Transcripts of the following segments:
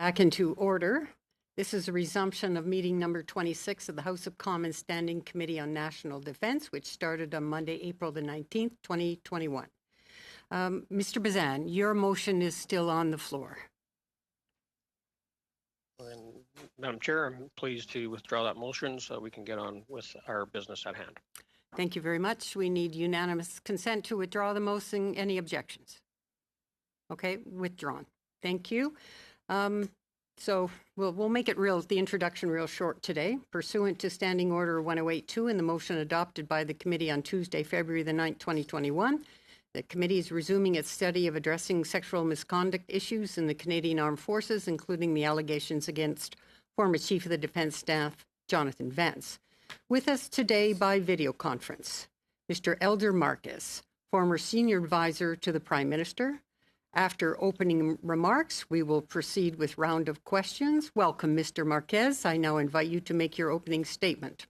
Back into order. This is a resumption of meeting number 26 of the House of Commons Standing Committee on National Defence, which started on Monday, April the 19th, 2021. Mr. Bazan, your motion is still on the floor. And Madam Chair, I'm pleased to withdraw that motion so we can get on with our business at hand. Thank you very much. We need unanimous consent to withdraw the motion. Any objections? Okay, withdrawn. Thank you. So we'll make it the introduction real short today. Pursuant to Standing Order 1082 and the motion adopted by the committee on Tuesday, February the 9th, 2021, the committee is resuming its study of addressing sexual misconduct issues in the Canadian Armed Forces, including the allegations against former Chief of the Defence Staff, Jonathan Vance. With us today by video conference, Mr. Elder Marquez, former Senior Advisor to the Prime Minister. After opening remarks, we will proceed with round of questions. Welcome, Mr. Marquez. I now invite you to make your opening statement.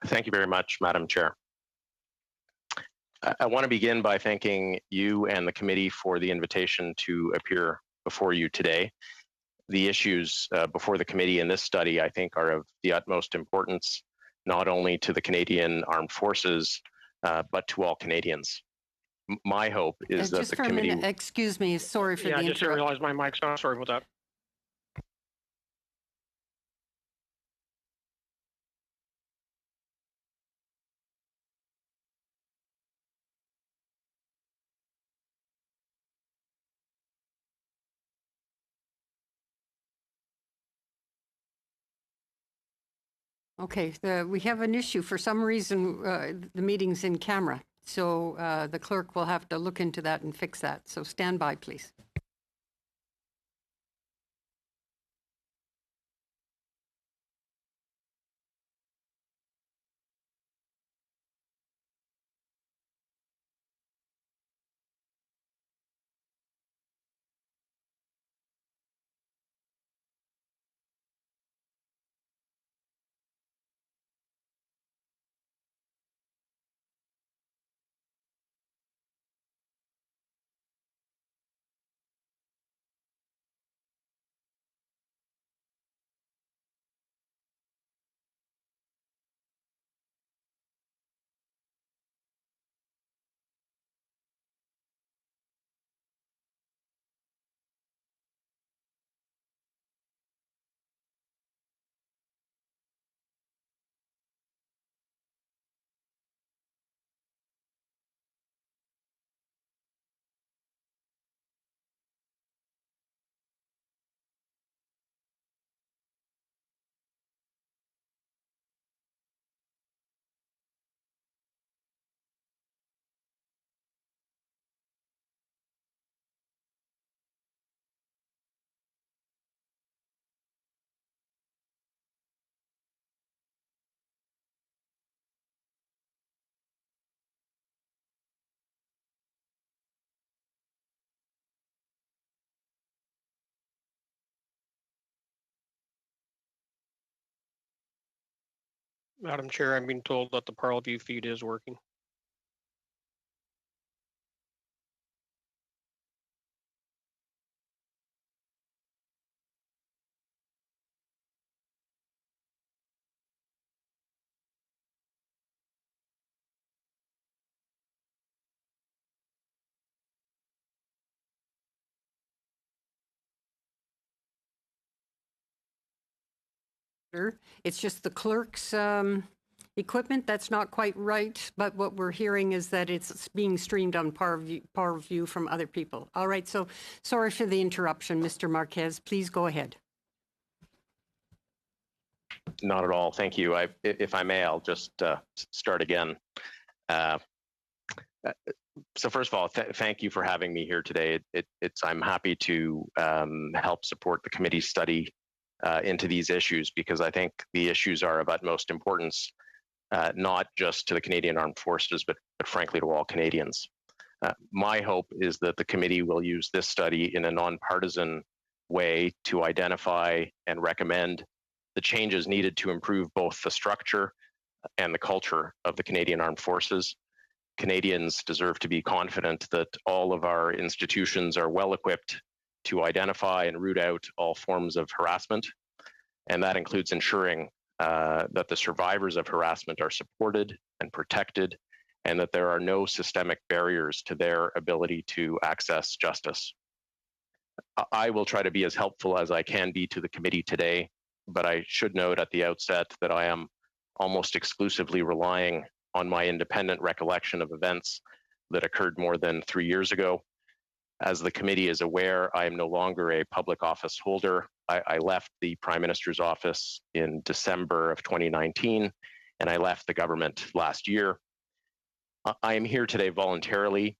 Thank you very much, Madam Chair. I want to begin by thanking you and the committee for the invitation to appear before you today. The issues before the committee in this study, I think, are of the utmost importance, not only to the Canadian Armed Forces, but to all Canadians. My hope is that just the for committee... a minute, excuse me, sorry for the interruption. I just realized my mic's on. Sorry about that. Okay, we have an issue. For some reason, the meeting's in camera. So the clerk will have to look into that and fix that. So stand by, please. Madam Chair, I'm being told that the Parleview feed is working. It's just the clerk's equipment that's not quite right, but what we're hearing is that it's being streamed on Parview from other people. All right, so sorry for the interruption, Mr. Marquez. Please go ahead. Not at all. Thank you. If I may, I'll just start again. So first of all, thank you for having me here today. I'm happy to help support the committee's study into these issues, because I think the issues are of utmost importance, not just to the Canadian Armed Forces, but frankly to all Canadians. My hope is that the committee will use this study in a nonpartisan way to identify and recommend the changes needed to improve both the structure and the culture of the Canadian Armed Forces, Canadians deserve to be confident that all of our institutions are well equipped to identify and root out all forms of harassment. And that includes ensuring that the survivors of harassment are supported and protected, and that there are no systemic barriers to their ability to access justice. I will try to be as helpful as I can be to the committee today, but I should note at the outset that I am almost exclusively relying on my independent recollection of events that occurred more than 3 years ago. As the committee is aware, I am no longer a public office holder. I left the Prime Minister's office in December of 2019, and I left the government last year. I am here today voluntarily.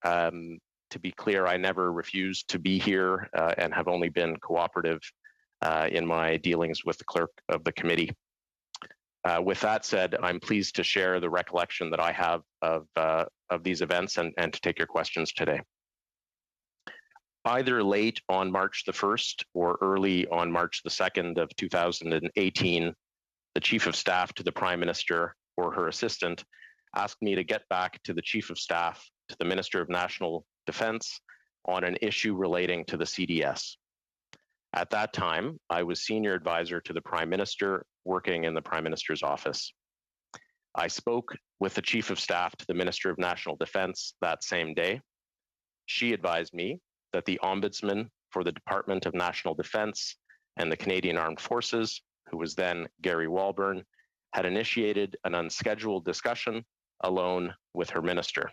To be clear, I never refused to be here and have only been cooperative in my dealings with the clerk of the committee. With that said, I'm pleased to share the recollection that I have of these events and to take your questions today. Either late on March the 1st or early on March the 2nd of 2018, the Chief of Staff to the Prime Minister or her assistant asked me to get back to the Chief of Staff to the Minister of National Defence on an issue relating to the CDS. At that time, I was senior advisor to the Prime Minister working in the Prime Minister's office. I spoke with the Chief of Staff to the Minister of National Defence that same day. She advised me that the Ombudsman for the Department of National Defence and the Canadian Armed Forces, who was then Gary Walbourne, had initiated an unscheduled discussion alone with her minister.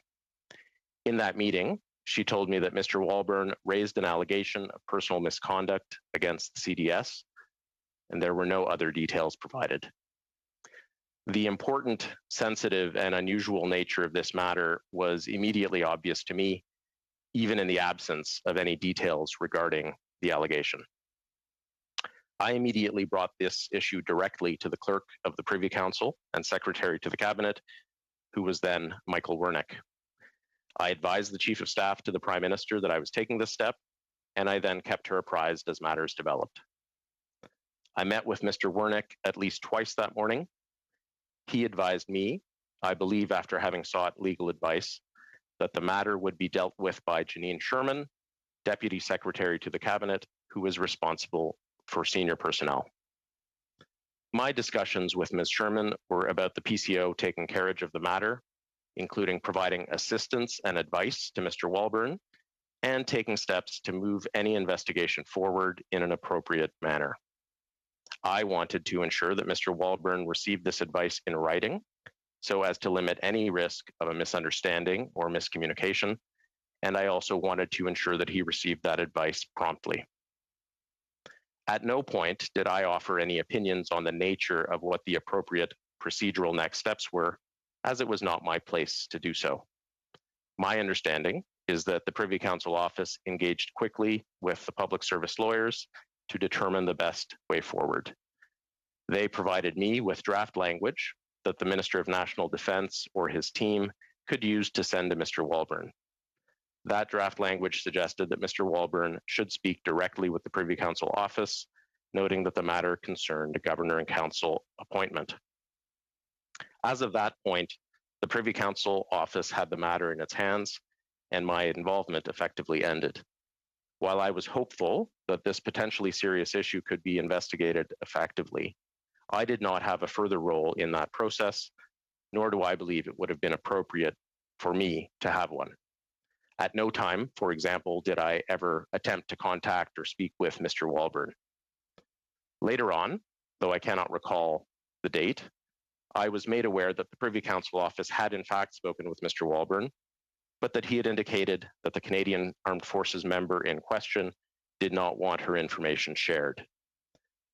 In that meeting, she told me that Mr. Walbourne raised an allegation of personal misconduct against the CDS, and there were no other details provided. The important, sensitive, and unusual nature of this matter was immediately obvious to me, even in the absence of any details regarding the allegation. I immediately brought this issue directly to the clerk of the Privy Council and secretary to the cabinet, who was then Michael Wernick. I advised the Chief of Staff to the Prime Minister that I was taking this step, and I then kept her apprised as matters developed. I met with Mr. Wernick at least twice that morning. He advised me, I believe after having sought legal advice, that the matter would be dealt with by Janine Sherman, Deputy Secretary to the Cabinet, who is responsible for senior personnel. My discussions with Ms. Sherman were about the PCO taking carriage of the matter, including providing assistance and advice to Mr. Walbourne and taking steps to move any investigation forward in an appropriate manner. I wanted to ensure that Mr. Walbourne received this advice in writing so as to limit any risk of a misunderstanding or miscommunication, and I also wanted to ensure that he received that advice promptly. At no point did I offer any opinions on the nature of what the appropriate procedural next steps were, as it was not my place to do so. My understanding is that the Privy Council office engaged quickly with the public service lawyers to determine the best way forward. They provided me with draft language that the Minister of National Defence or his team could use to send to Mr. Walbourne. That draft language suggested that Mr. Walbourne should speak directly with the Privy Council office, noting that the matter concerned a Governor and Council appointment. As of that point, the Privy Council office had the matter in its hands, and my involvement effectively ended. While I was hopeful that this potentially serious issue could be investigated effectively, I did not have a further role in that process, nor do I believe it would have been appropriate for me to have one. At no time, for example, did I ever attempt to contact or speak with Mr. Walbourne. Later on, though I cannot recall the date, I was made aware that the Privy Council office had in fact spoken with Mr. Walbourne, but that he had indicated that the Canadian Armed Forces member in question did not want her information shared.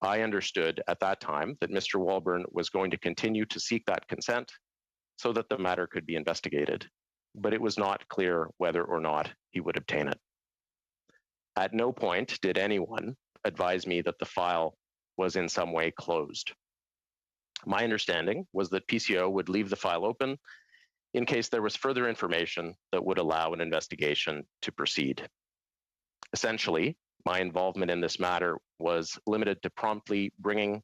I understood at that time that Mr. Walbourne was going to continue to seek that consent so that the matter could be investigated, but it was not clear whether or not he would obtain it. At no point did anyone advise me that the file was in some way closed. My understanding was that PCO would leave the file open in case there was further information that would allow an investigation to proceed. Essentially, my involvement in this matter was limited to promptly bringing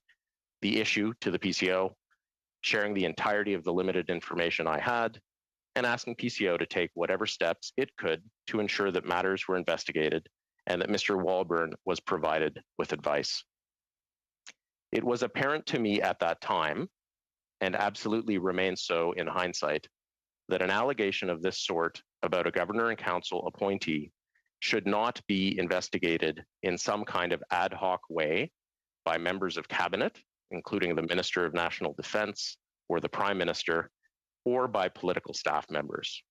the issue to the PCO, sharing the entirety of the limited information I had, and asking PCO to take whatever steps it could to ensure that matters were investigated and that Mr. Walburn was provided with advice. It was apparent to me at that time, and absolutely remains so in hindsight, that an allegation of this sort about a governor and council appointee should not be investigated in some kind of ad hoc way by members of cabinet, including the Minister of National Defense or the Prime Minister, or by political staff members.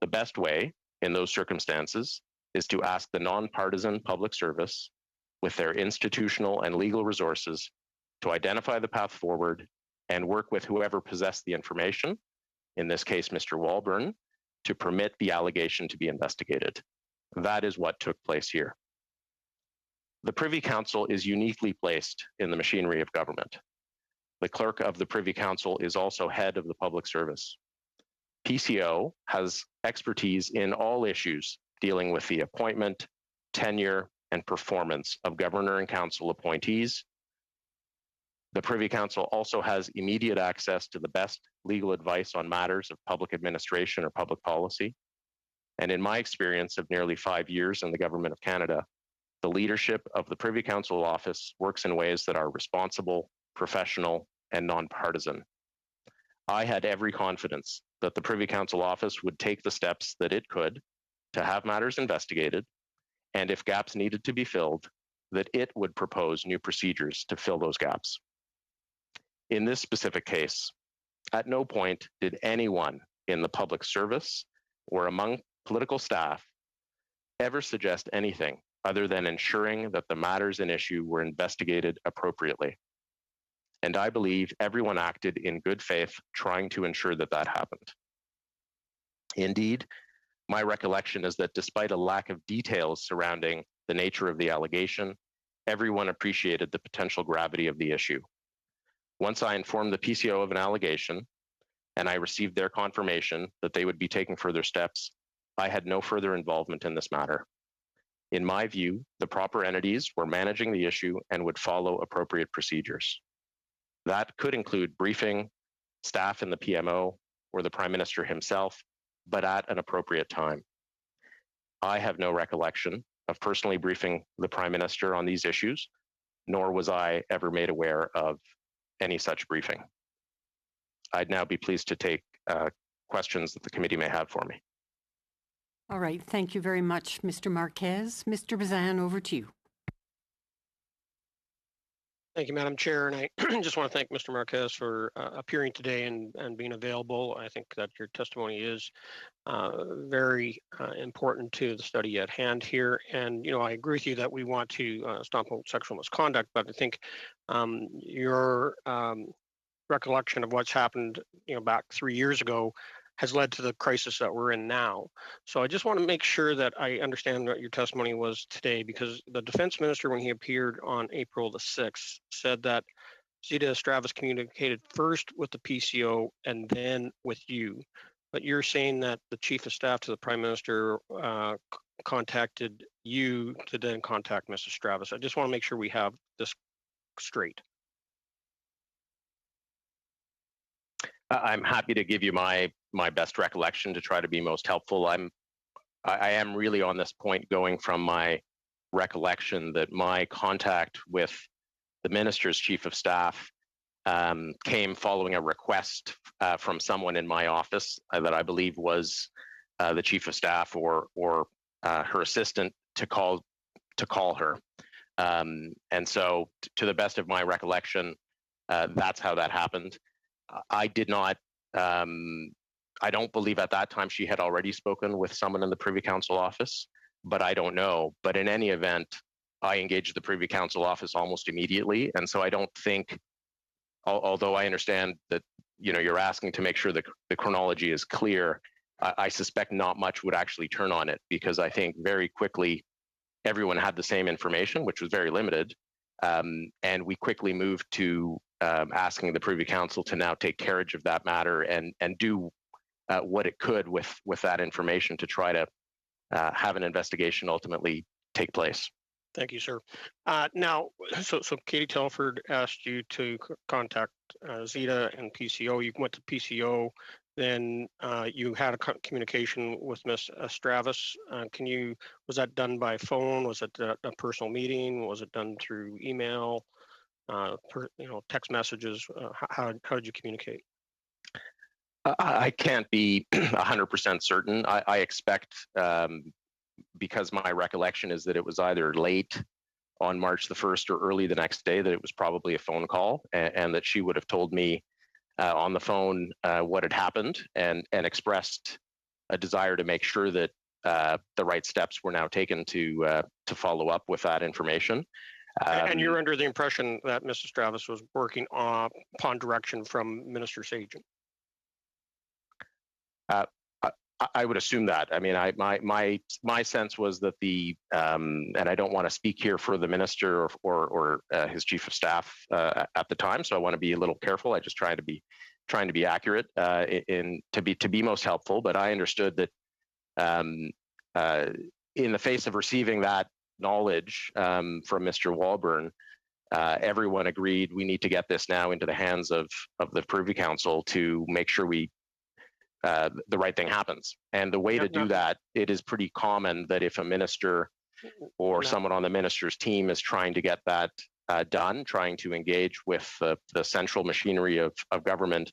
The best way in those circumstances is to ask the nonpartisan public service, with their institutional and legal resources, to identify the path forward and work with whoever possessed the information, in this case, Mr. Walburn, to permit the allegation to be investigated. That is what took place here. The Privy Council is uniquely placed in the machinery of government. The clerk of the Privy Council is also head of the public service. PCO has expertise in all issues dealing with the appointment, tenure, and performance of governor and council appointees. The Privy Council also has immediate access to the best legal advice on matters of public administration or public policy. And in my experience of nearly 5 years in the Government of Canada, the leadership of the Privy Council office works in ways that are responsible, professional, and nonpartisan. I had every confidence that the Privy Council office would take the steps that it could to have matters investigated, and if gaps needed to be filled, that it would propose new procedures to fill those gaps. In this specific case, at no point did anyone in the public service or among political staff ever suggest anything other than ensuring that the matters in issue were investigated appropriately. And I believe everyone acted in good faith, trying to ensure that that happened. Indeed, my recollection is that despite a lack of details surrounding the nature of the allegation, everyone appreciated the potential gravity of the issue. Once I informed the PCO of an allegation, and I received their confirmation that they would be taking further steps, I had no further involvement in this matter. In my view, the proper entities were managing the issue and would follow appropriate procedures. That could include briefing staff in the PMO or the Prime Minister himself, but at an appropriate time. I have no recollection of personally briefing the Prime Minister on these issues, nor was I ever made aware of any such briefing. I'd now be pleased to take questions that the committee may have for me. All right. Thank you very much, Mr. Marquez. Mr. Bazan, over to you. Thank you, Madam Chair. And I just want to thank Mr. Marquez for appearing today and being available. I think that your testimony is very important to the study at hand here. And, I agree with you that we want to stomp out sexual misconduct, but I think your recollection of what's happened, back 3 years ago has led to the crisis that we're in now. So I just want to make sure that I understand what your testimony was today, because the defense minister, when he appeared on April the 6th, said that Zita Estrada communicated first with the PCO and then with you. But you're saying that the chief of staff to the prime minister contacted you to then contact Mrs. Stravis. I just want to make sure we have this straight. I'm happy to give you my best recollection to try to be most helpful. I am really on this point going from my recollection that my contact with the minister's chief of staff came following a request from someone in my office that I believe was the chief of staff or her assistant to call her. And so, to the best of my recollection, that's how that happened. I did not. I don't believe at that time she had already spoken with someone in the Privy Council office, but I don't know. But in any event, I engaged the Privy Council office almost immediately, and so I don't think, although I understand that you're asking to make sure the chronology is clear, I suspect not much would actually turn on it, because I think very quickly everyone had the same information, which was very limited, and we quickly moved to asking the Privy Council to now take carriage of that matter and do what it could with that information to try to have an investigation ultimately take place. Thank you, sir. Now, so Katie Telford asked you to contact Zita and PCO. You went to PCO then you had a communication with Ms. Stravis. Was that done by phone? Was it a personal meeting? Was it done through email, text messages? How did you communicate? I can't be 100% certain. I expect, because my recollection is that it was either late on March the 1st or early the next day, that it was probably a phone call, and that she would have told me on the phone what had happened, and expressed a desire to make sure that the right steps were now taken to follow up with that information. And you're under the impression that Mrs. Stravis was working upon direction from Minister Sajjan? I would assume that. I mean, my sense was that and I don't want to speak here for the minister or his chief of staff at the time, so I want to be a little careful. I just trying to be accurate to be most helpful. But I understood that in the face of receiving that knowledge from Mr. Walburn, everyone agreed we need to get this now into the hands of the Privy Council to make sure the right thing happens. And the way to do that, it is pretty common that if a minister or someone on the minister's team is trying to get that done, trying to engage with the central machinery of government,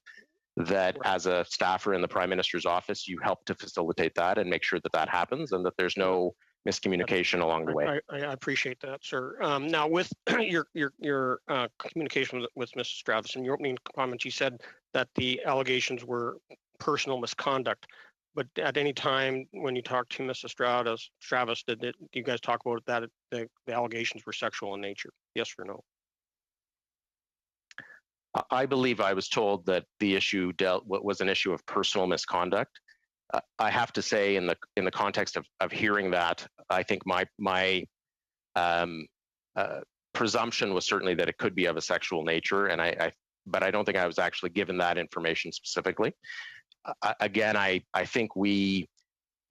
that as a staffer in the Prime Minister's office, you help to facilitate that and make sure that that happens, and that there's no miscommunication along the way. I appreciate that, sir. Now, with your communication with Mrs. Stravis, in your opening comments, you said that the allegations were personal misconduct. But at any time when you talked to Mrs. Stravis, did you guys talk about that the allegations were sexual in nature? Yes or no? I believe I was told that the issue was an issue of personal misconduct. I have to say, in the context of hearing that, I think my presumption was certainly that it could be of a sexual nature, but I don't think I was actually given that information specifically. Again, I think we,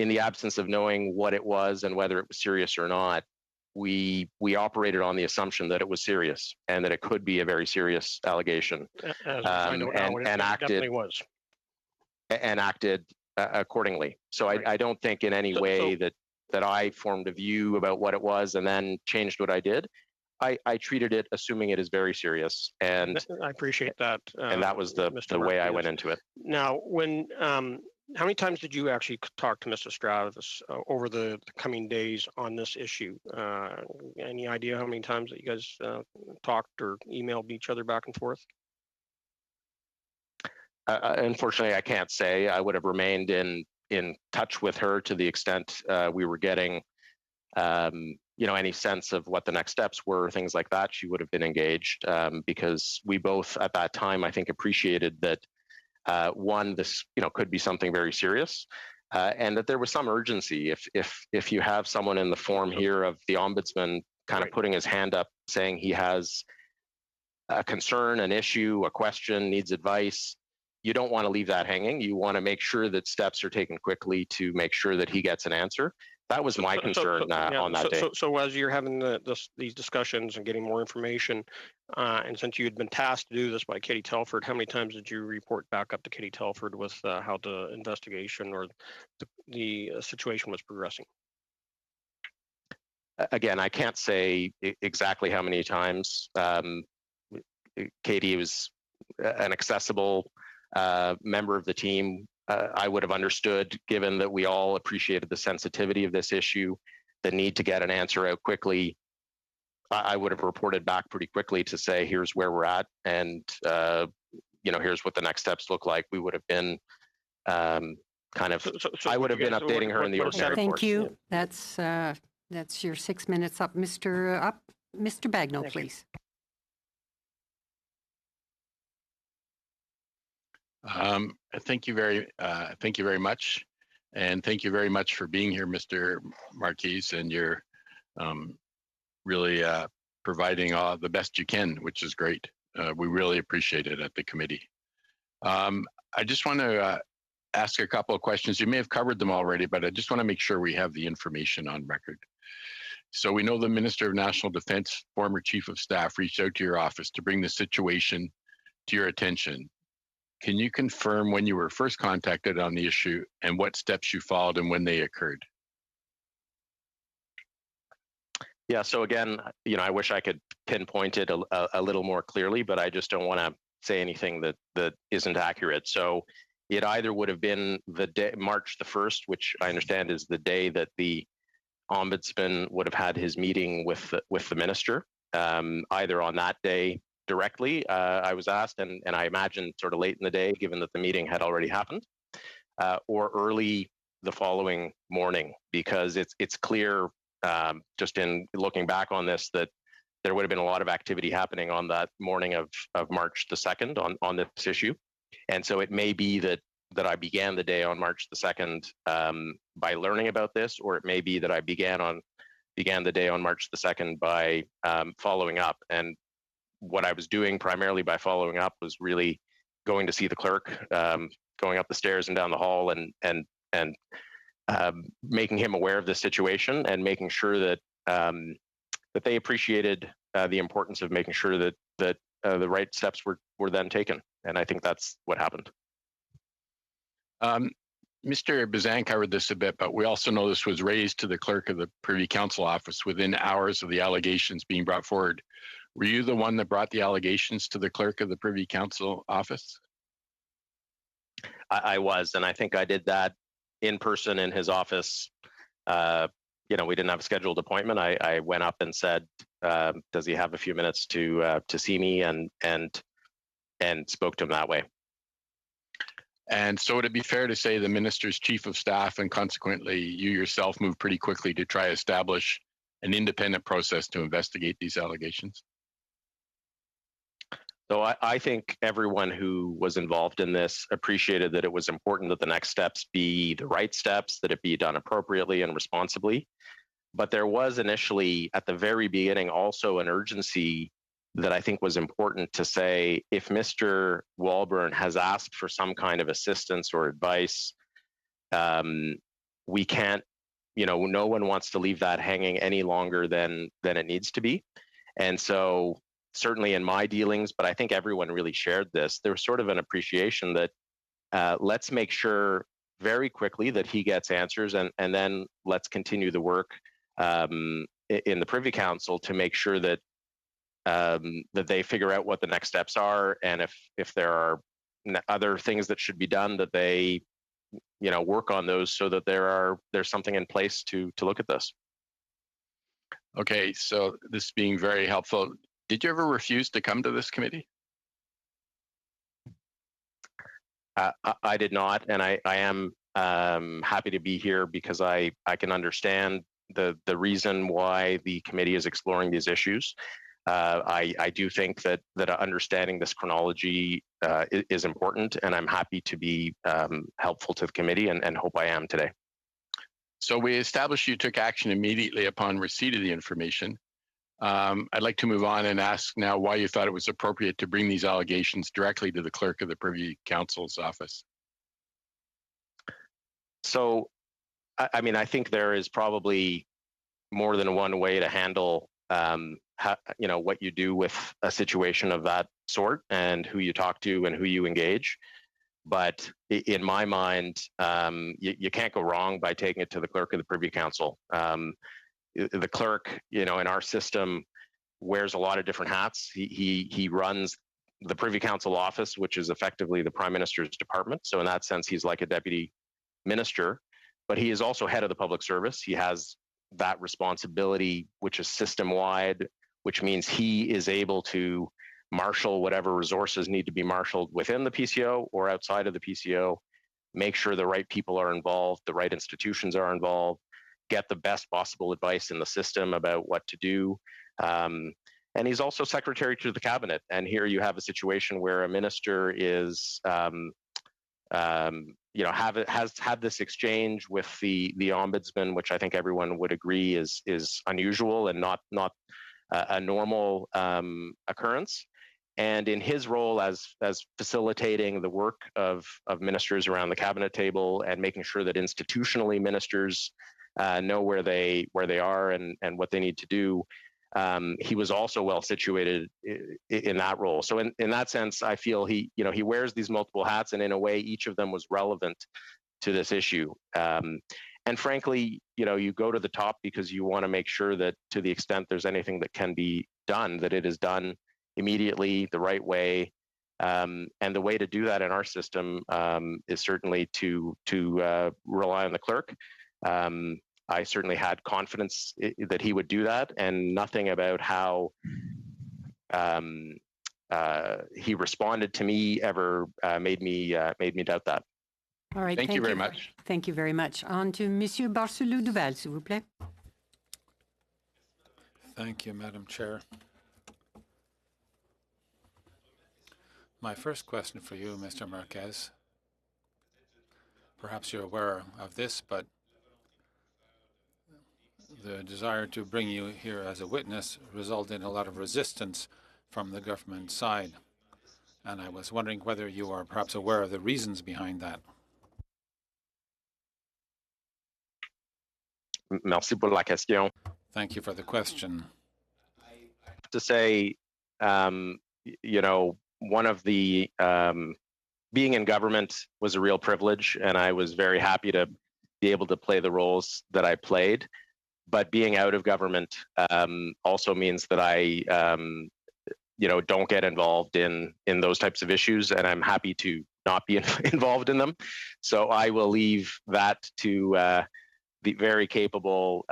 in the absence of knowing what it was and whether it was serious or not, we operated on the assumption that it was serious and that it could be a very serious allegation, and acted accordingly. So right. I don't think in any way that I formed a view about what it was and then changed what I did. I treated it assuming it is very serious, and I appreciate that. And that was the way I went into it. Now, how many times did you actually talk to Mr. Stravis over the coming days on this issue? Any idea how many times that you guys talked or emailed each other back and forth? Unfortunately, I can't say. I would have remained in touch with her to the extent we were getting any sense of what the next steps were, things like that. She would have been engaged, because we both at that time, I think, appreciated that one, this could be something very serious, and that there was some urgency. If you have someone in the form here of the ombudsman kind of putting his hand up, saying he has a concern, an issue, a question, needs advice, you don't want to leave that hanging. You want to make sure that steps are taken quickly to make sure that he gets an answer. That was my concern on that day. So as you're having these discussions and getting more information, and since you had been tasked to do this by Katie Telford, how many times did you report back up to Katie Telford with how the investigation or the situation was progressing? Again, I can't say exactly how many times. Katie was an accessible member of the team. I would have understood, given that we all appreciated the sensitivity of this issue, the need to get an answer out quickly. I would have reported back pretty quickly to say, here's where we're at, and here's what the next steps look like. We would have been I would have been updating her in the ordinary course. Thank you. Yeah. That's your 6 minutes up. Mr. Bagnall, please. Thank you very much, and thank you very much for being here, Mr. Marquis, and you're really providing the best you can, which is great. We really appreciate it at the committee. I just want to ask a couple of questions. You may have covered them already, but I just want to make sure we have the information on record. So we know the Minister of National Defense, former Chief of Staff, reached out to your office to bring the situation to your attention. Can you confirm when you were first contacted on the issue and what steps you followed and when they occurred? Yeah, so again, I wish I could pinpoint it a little more clearly, but I just don't want to say anything that isn't accurate. So it either would have been the day, March the 1st, which I understand is the day that the ombudsman would have had his meeting with the minister. Either on that day directly, I was asked, and I imagine sort of late in the day, given that the meeting had already happened, or early the following morning, because it's clear, just in looking back on this, that there would have been a lot of activity happening on that morning of March the 2nd on this issue. And so it may be that I began the day on March the 2nd by learning about this, or it may be that I began the day on March the 2nd by following up. And what I was doing primarily by following up was really going to see the clerk, going up the stairs and down the hall, and making him aware of the situation and making sure that that they appreciated the importance of making sure that the right steps were then taken. And I think that's what happened. Mr. Bazan covered this a bit, but we also know this was raised to the clerk of the Privy Council office within hours of the allegations being brought forward. Were you the one that brought the allegations to the clerk of the Privy Council office? I was, and I think I did that in person in his office. We didn't have a scheduled appointment. I went up and said, "Does he have a few minutes to see me?" and spoke to him that way. And so would it be fair to say the minister's chief of staff and consequently you yourself moved pretty quickly to try to establish an independent process to investigate these allegations? So I think everyone who was involved in this appreciated that it was important that the next steps be the right steps, that it be done appropriately and responsibly. But there was initially, at the very beginning, also an urgency that I think was important to say, if Mr. Walbourne has asked for some kind of assistance or advice, we can't, no one wants to leave that hanging any longer than it needs to be. And so certainly in my dealings, but I think everyone really shared this, there was sort of an appreciation that let's make sure very quickly that he gets answers, and then let's continue the work in the Privy Council to make sure that that they figure out what the next steps are, and if there are other things that should be done, that they work on those so that there's something in place to look at this. Okay, so this being very helpful, did you ever refuse to come to this committee? I did not, and I am happy to be here because I can understand the reason why the committee is exploring these issues. I do think that understanding this chronology is important, and I'm happy to be helpful to the committee, and hope I am today. So we established you took action immediately upon receipt of the information. I'd like to move on and ask now why you thought it was appropriate to bring these allegations directly to the clerk of the Privy Council's office. So, I think there is probably more than one way to handle what you do with a situation of that sort, and who you talk to and who you engage. But in my mind, you can't go wrong by taking it to the clerk of the Privy Council. The clerk, in our system, wears a lot of different hats. He runs the Privy Council office, which is effectively the Prime Minister's department. So in that sense, he's like a deputy minister, but he is also head of the public service. He has that responsibility, which is system-wide, which means he is able to marshal whatever resources need to be marshaled within the PCO or outside of the PCO, make sure the right people are involved, the right institutions are involved, get the best possible advice in the system about what to do. And he's also secretary to the cabinet. And here you have a situation where a minister is, has had this exchange with the ombudsman, which I think everyone would agree is unusual and not a normal occurrence. And in his role as facilitating the work of ministers around the cabinet table and making sure that institutionally ministers know where they are and what they need to do, he was also well situated in that role. So in that sense, I feel he wears these multiple hats, and in a way, each of them was relevant to this issue. And frankly, you go to the top because you want to make sure that to the extent there's anything that can be done, that it is done immediately, the right way. And the way to do that in our system is certainly to rely on the clerk. I certainly had confidence that he would do that, and nothing about how he responded to me ever made me doubt that. All right. Thank you very much. Thank you very much. On to Monsieur Barcelou-Duval, s'il vous plaît. Thank you, Madam Chair. My first question for you, Mr. Marquez. Perhaps you're aware of this, but the desire to bring you here as a witness resulted in a lot of resistance from the government side. And I was wondering whether you are perhaps aware of the reasons behind that. Merci pour la question. Thank you for the question. To say, one of the being in government was a real privilege, and I was very happy to be able to play the roles that I played. But being out of government also means that I, don't get involved in those types of issues, and I'm happy to not be involved in them. So I will leave that to the very capable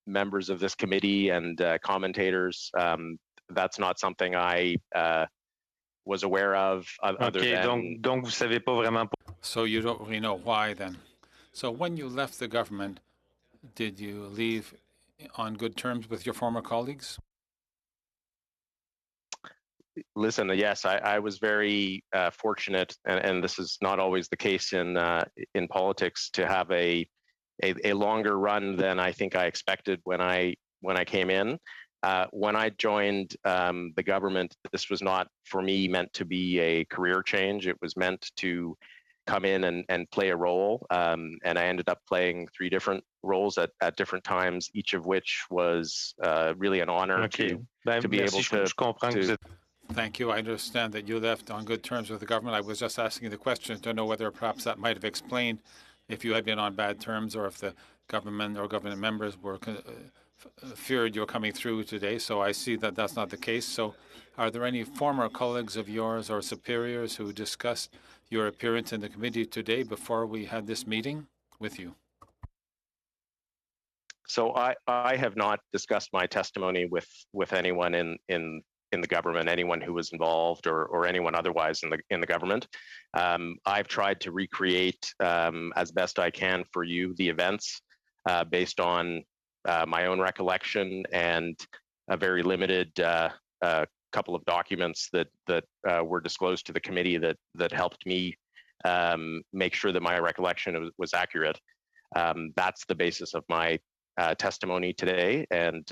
members of this committee and commentators. That's not something I was aware of. Other than... donc vous savez pas vraiment. So you don't really know why then. So when you left the government, did you leave on good terms with your former colleagues? Listen, yes, I was very fortunate, and this is not always the case in politics, to have a longer run than I think I expected when I came in. When I joined the government, this was not for me meant to be a career change. It was meant to come in and play a role. And I ended up playing 3 different roles at different times, each of which was really an honor to be able to. Thank you. I understand that you left on good terms with the government. I was just asking the question to know whether perhaps that might have explained if you had been on bad terms, or if the government or government members were feared you were coming through today. So I see that that's not the case. So are there any former colleagues of yours or superiors who discussed your appearance in the committee today before we had this meeting with you? So I have not discussed my testimony with anyone in the government, anyone who was involved or anyone otherwise in the government. I've tried to recreate as best I can for you the events based on my own recollection and a very limited couple of documents that were disclosed to the committee that helped me make sure that my recollection was accurate. That's the basis of my testimony today, and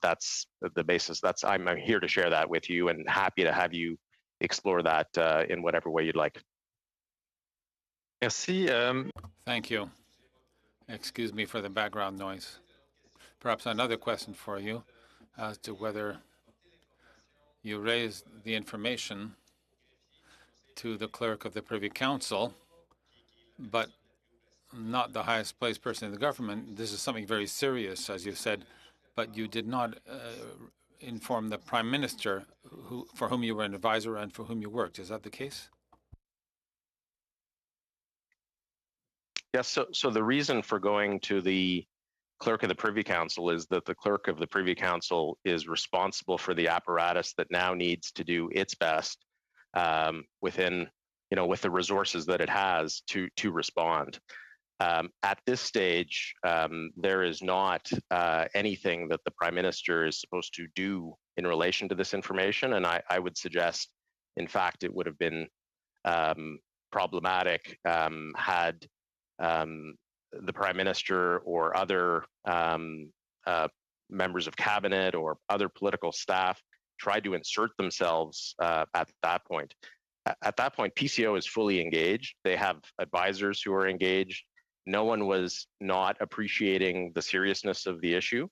that's the basis. I'm here to share that with you, and happy to have you explore that in whatever way you'd like. Merci. Thank you. Excuse me for the background noise. Perhaps another question for you as to whether you raised the information to the clerk of the Privy Council, but not the highest placed person in the government. This is something very serious, as you said, but you did not inform the Prime Minister for whom you were an advisor and for whom you worked. Is that the case? Yes, so the reason for going to the clerk of the Privy Council is that the clerk of the Privy Council is responsible for the apparatus that now needs to do its best within, with the resources that it has to respond. At this stage, there is not anything that the Prime Minister is supposed to do in relation to this information, and I would suggest, in fact, it would have been problematic had the Prime Minister or other members of cabinet or other political staff tried to insert themselves at that point. At that point, PCO is fully engaged. They have advisors who are engaged. No one was not appreciating the seriousness of the issue.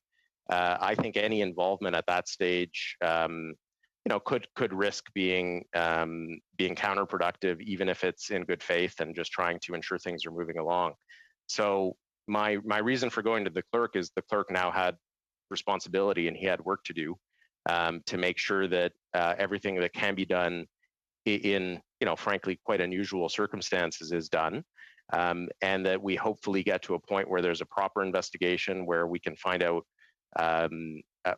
I think any involvement at that stage, could risk being counterproductive, even if it's in good faith and just trying to ensure things are moving along. So my reason for going to the clerk is the clerk now had responsibility and he had work to do to make sure that everything that can be done in frankly quite unusual circumstances is done, and that we hopefully get to a point where there's a proper investigation where we can find out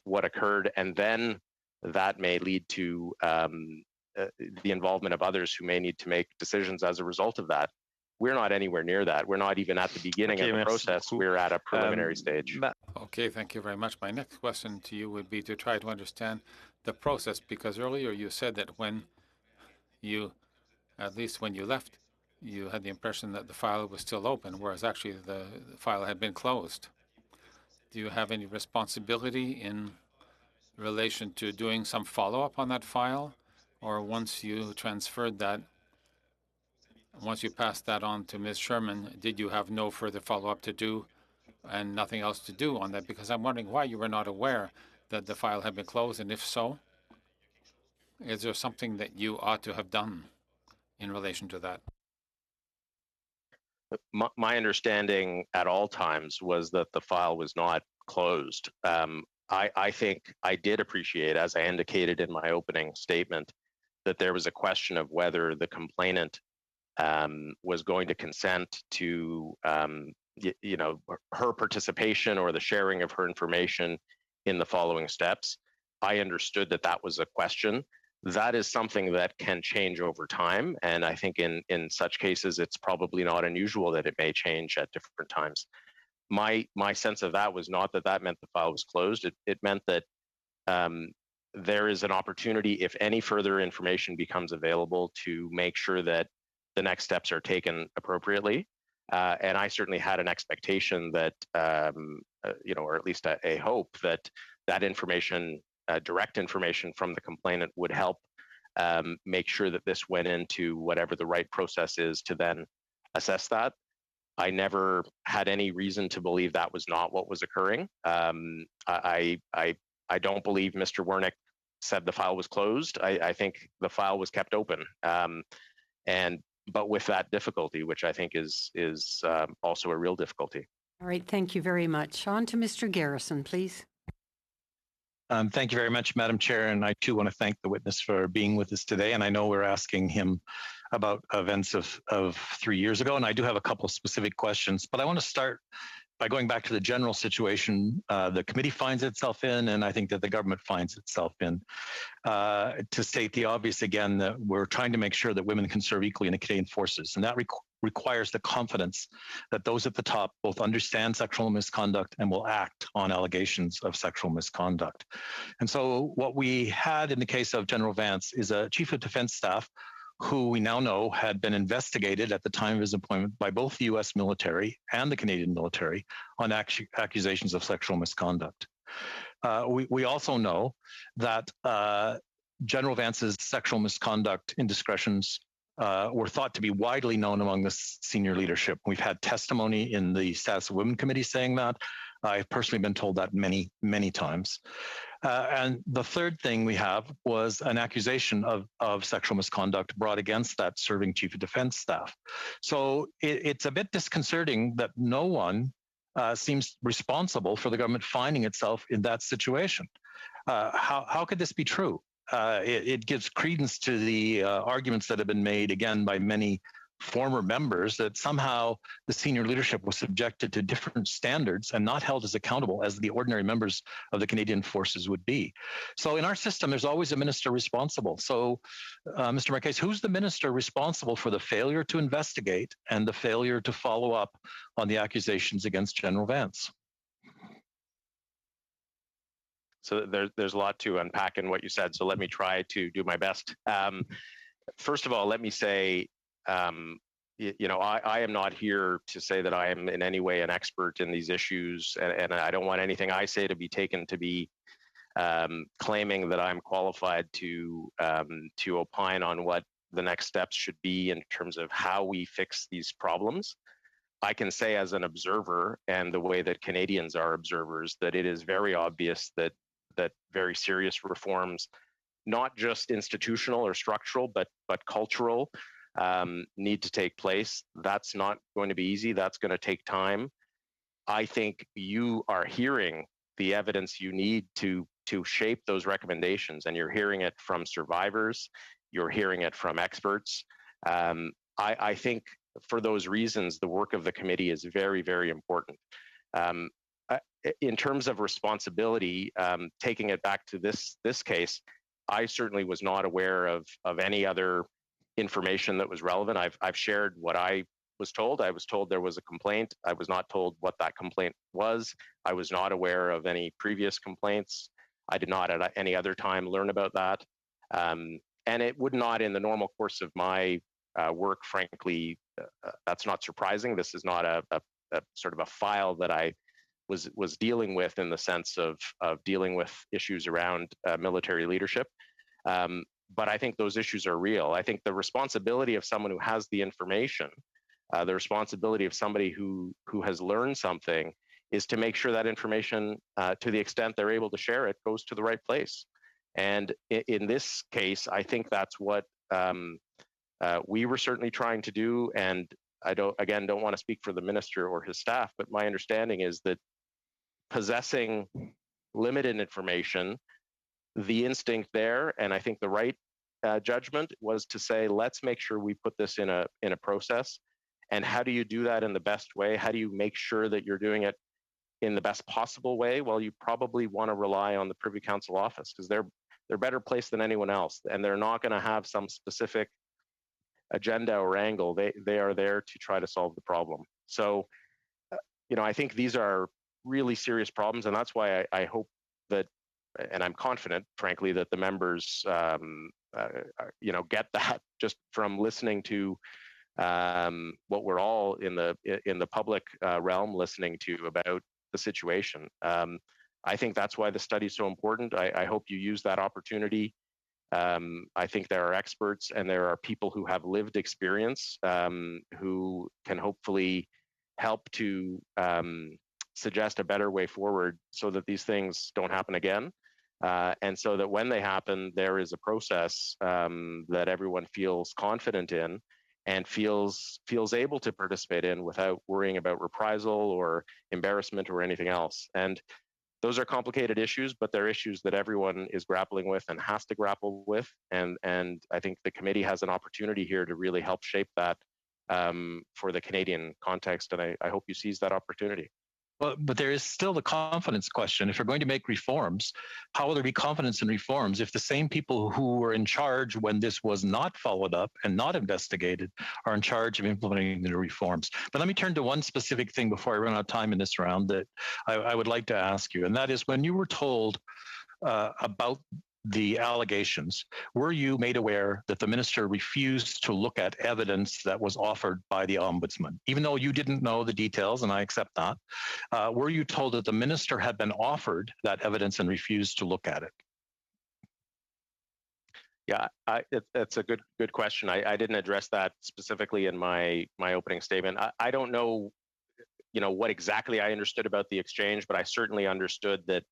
what occurred, and then that may lead to the involvement of others who may need to make decisions as a result of that. We're not anywhere near that. We're not even at the beginning of the process. We're at a preliminary stage. Okay, thank you very much. My next question to you would be to try to understand the process, because earlier you said that when you, at least when you left, you had the impression that the file was still open, whereas actually the file had been closed. Do you have any responsibility in relation to doing some follow-up on that file? Or once you transferred that, once you passed that on to Ms. Sherman, did you have no further follow-up to do and nothing else to do on that? Because I'm wondering why you were not aware that the file had been closed, and if so, is there something that you ought to have done in relation to that? My understanding at all times was that the file was not closed. I think I did appreciate, as I indicated in my opening statement, that there was a question of whether the complainant was going to consent to her participation or the sharing of her information in the following steps. I understood that that was a question. That is something that can change over time, and I think in such cases it's probably not unusual that it may change at different times. My sense of that was not that meant the file was closed. It meant that there is an opportunity, if any further information becomes available, to make sure that the next steps are taken appropriately. And I certainly had an expectation that, or at least a hope that information, direct information from the complainant, would help make sure that this went into whatever the right process is to then assess that. I never had any reason to believe that was not what was occurring. I don't believe Mr. Wernick said the file was closed. I think the file was kept open, but with that difficulty, which I think is also a real difficulty. All right, thank you very much. On to Mr. Garrison, please. Thank you very much, Madam Chair, and I too want to thank the witness for being with us today. And I know we're asking him about events of 3 years ago, and I do have a couple of specific questions, but I want to start by going back to the general situation the committee finds itself in, and I think that the government finds itself in. To state the obvious again, that we're trying to make sure that women can serve equally in the Canadian Forces, and that requires the confidence that those at the top both understand sexual misconduct and will act on allegations of sexual misconduct. And so what we had in the case of General Vance is a Chief of Defense Staff who we now know had been investigated at the time of his appointment by both the U.S. military and the Canadian military on accusations of sexual misconduct. We also know that General Vance's sexual misconduct indiscretions were thought to be widely known among the senior leadership. We've had testimony in the Status of Women Committee saying that. I've personally been told that many, many times. And the third thing we have was an accusation of sexual misconduct brought against that serving Chief of Defense Staff. So it's a bit disconcerting that no one seems responsible for the government finding itself in that situation. How could this be true? It gives credence to the arguments that have been made, again, by many former members, that somehow the senior leadership was subjected to different standards and not held as accountable as the ordinary members of the Canadian Forces would be. So in our system, there's always a minister responsible. So, Mr. Marquez, who's the minister responsible for the failure to investigate and the failure to follow up on the accusations against General Vance? So there's a lot to unpack in what you said, so let me try to do my best. First of all, let me say, I am not here to say that I am in any way an expert in these issues, and I don't want anything I say to be taken to be claiming that I'm qualified to opine on what the next steps should be in terms of how we fix these problems. I can say as an observer, and the way that Canadians are observers, that it is very obvious that very serious reforms, not just institutional or structural, but cultural, need to take place. That's not going to be easy. That's going to take time. I think you are hearing the evidence you need to shape those recommendations, and you're hearing it from survivors. You're hearing it from experts. I think for those reasons, the work of the committee is very, very important. In terms of responsibility, taking it back to this case, I certainly was not aware of any other information that was relevant. I've shared what I was told. I was told there was a complaint. I was not told what that complaint was. I was not aware of any previous complaints. I did not at any other time learn about that. And it would not, in the normal course of my work, frankly, that's not surprising. This is not a sort of a file that I was dealing with in the sense of dealing with issues around military leadership. But I think those issues are real. I think the responsibility of someone who has the information, the responsibility of somebody who has learned something, is to make sure that information, to the extent they're able to share it, goes to the right place. And in this case, I think that's what we were certainly trying to do. And I don't want to speak for the minister or his staff, but my understanding is that possessing limited information, the instinct there, and I think the right judgment was to say, let's make sure we put this in a process. And how do you do that in the best way? How do you make sure that you're doing it in the best possible way? Well, you probably want to rely on the Privy Council office, because they're better placed than anyone else, and they're not going to have some specific agenda or angle. They are there to try to solve the problem. So, I think these are really serious problems, and that's why I hope that, and I'm confident, frankly, that the members, get that just from listening to what we're all in the public realm listening to about the situation. I think that's why the study is so important. I hope you use that opportunity. I think there are experts and there are people who have lived experience who can hopefully help to suggest a better way forward so that these things don't happen again. And so that when they happen, there is a process that everyone feels confident in and feels able to participate in without worrying about reprisal or embarrassment or anything else. And those are complicated issues, but they're issues that everyone is grappling with and has to grapple with. And I think the committee has an opportunity here to really help shape that for the Canadian context. And I hope you seize that opportunity. But there is still the confidence question. If we're going to make reforms, how will there be confidence in reforms if the same people who were in charge when this was not followed up and not investigated are in charge of implementing the reforms? But let me turn to one specific thing before I run out of time in this round that I would like to ask you, and that is, when you were told about the allegations, were you made aware that the minister refused to look at evidence that was offered by the ombudsman? Even though you didn't know the details, and I accept that, were you told that the minister had been offered that evidence and refused to look at it? Yeah, it's a good question. I didn't address that specifically in my opening statement. I don't know, what exactly I understood about the exchange, but I certainly understood that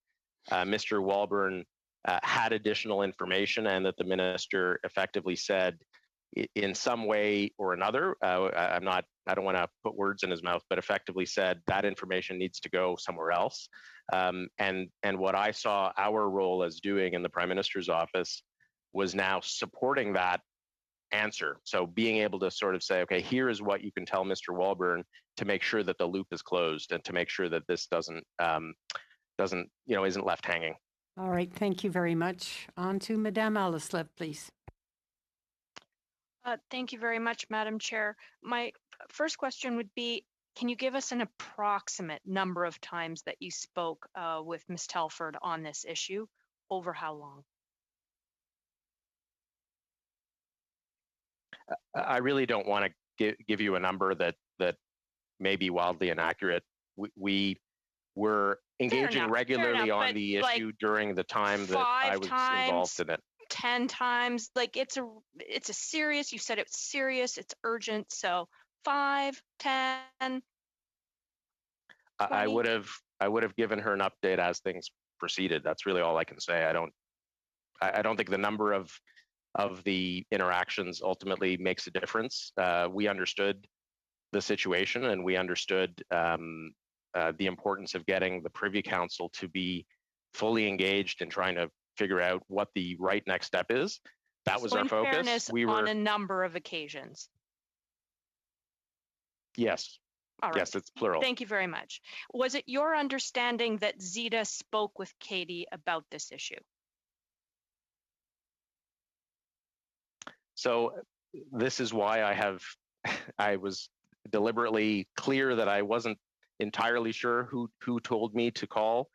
Mr. Walbourne had additional information, and that the minister effectively said, in some way or another, I don't want to put words in his mouth, but effectively said that information needs to go somewhere else. And what I saw our role as doing in the Prime Minister's office was now supporting that answer. So being able to sort of say, okay, here is what you can tell Mr. Walbourne to make sure that the loop is closed and to make sure that this isn't left hanging. All right, thank you very much. On to Madame Alislev, please. Thank you very much, Madam Chair. My first question would be, can you give us an approximate number of times that you spoke with Ms. Telford on this issue? Over how long? I really don't want to give you a number that may be wildly inaccurate. We were engaging regularly on the issue during the time that I was involved in it. 10 times, like it's a serious, you said it's serious, it's urgent. So 5, 10, I 20 would have given her an update as things proceeded. That's really all I can say. I don't think the number of the interactions ultimately makes a difference. We understood the situation, and we understood the importance of getting the Privy Council to be fully engaged in trying to figure out what the right next step is. That was So our in focus. fairness, We on were, a number of occasions. yes, All right. yes, it's plural. Thank you very much. Was it your understanding that Zita spoke with Katie about this issue? So this is why I was deliberately clear that I wasn't entirely sure who told me to call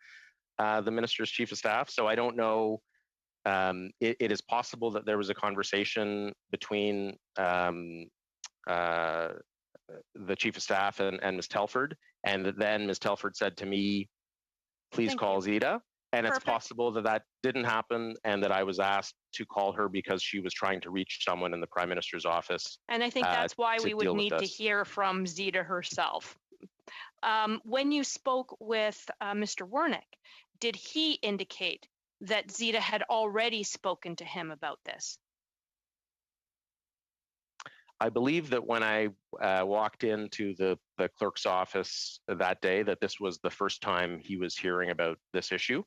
the minister's chief of staff. So I don't know. It is possible that there was a conversation between the chief of staff and Ms. Telford, and then Ms. Telford said to me, please Thank call you. Zita. And it's Perfect. possible that that didn't happen, and that I was asked to call her because she was trying to reach someone in the Prime Minister's office. And I think that's why to we would deal with need to this. hear from Zita herself. When you spoke with Mr. Wernick, did he indicate that Zita had already spoken to him about this? I believe that when I walked into the clerk's office that day, that this was the first time he was hearing about this issue.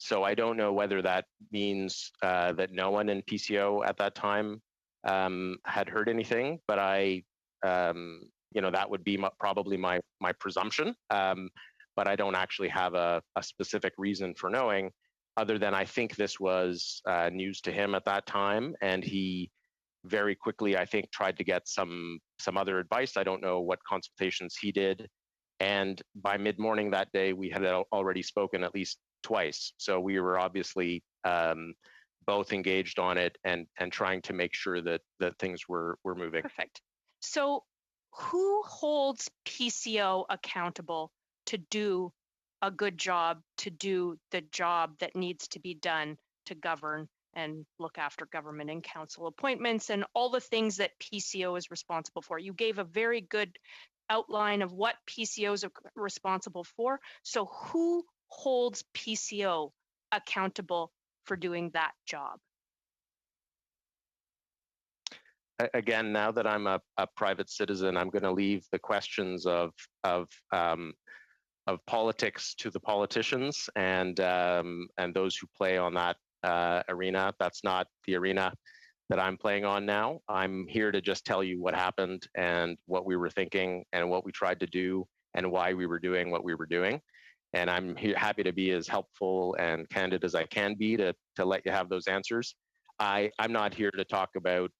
So I don't know whether that means that no one in PCO at that time had heard anything, but that would be probably my presumption. But I don't actually have a specific reason for knowing, other than I think this was news to him at that time, and he very quickly, I think, tried to get some other advice. I don't know what consultations he did. And by mid-morning that day, we had already spoken at least twice. So we were obviously both engaged on it and trying to make sure that things were moving. Perfect. So who holds PCO accountable to do a good job, to do the job that needs to be done to govern and look after government and council appointments and all the things that PCO is responsible for? You gave a very good outline of what PCO is responsible for. So who holds PCO accountable for doing that job? Again, now that I'm a private citizen, I'm going to leave the questions of politics to the politicians and those who play on that arena. That's not the arena that I'm playing on now. I'm here to just tell you what happened and what we were thinking and what we tried to do and why we were doing what we were doing. And I'm happy to be as helpful and candid as I can be to let you have those answers. I'm not here to talk about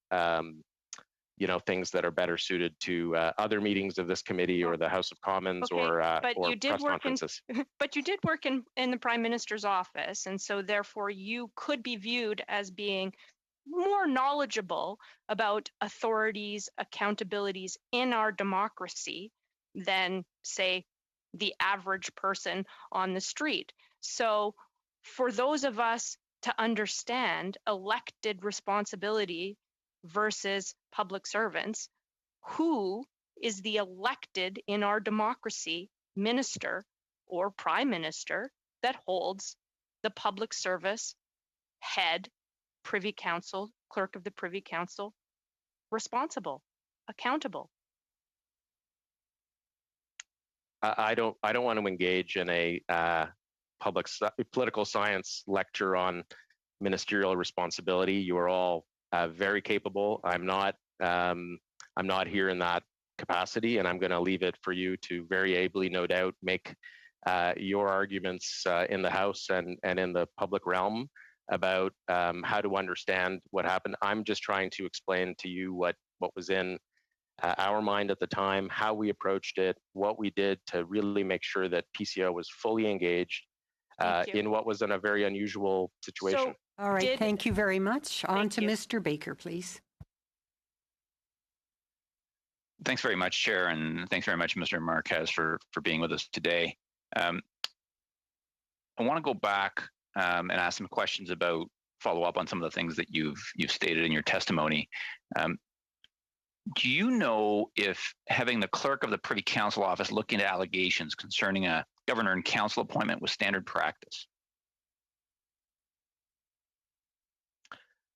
things that are better suited to other meetings of this committee or the House of Commons or press conferences. But you did work in the Prime Minister's office, and so therefore you could be viewed as being more knowledgeable about authorities, accountabilities in our democracy than, say, the average person on the street. So for those of us to understand elected responsibility versus public servants, who is the elected in our democracy minister or prime minister that holds the public service head, Privy Council, clerk of the Privy Council responsible, accountable? I don't want to engage in a political science lecture on ministerial responsibility. You are all very capable. I'm not here in that capacity, and I'm going to leave it for you to very ably, no doubt, make your arguments in the House and in the public realm about how to understand what happened. I'm just trying to explain to you what was in our mind at the time, how we approached it, what we did to really make sure that PCO was fully engaged in what was in a very unusual situation. All right, thank you very much. On to you. Mr. Baker, please. Thanks very much, Chair, and thanks very much, Mr. Marquez, for being with us today. I want to go back and ask some questions follow up on some of the things that you've stated in your testimony. Do you know if having the clerk of the Privy Council office look into allegations concerning a governor and council appointment was standard practice?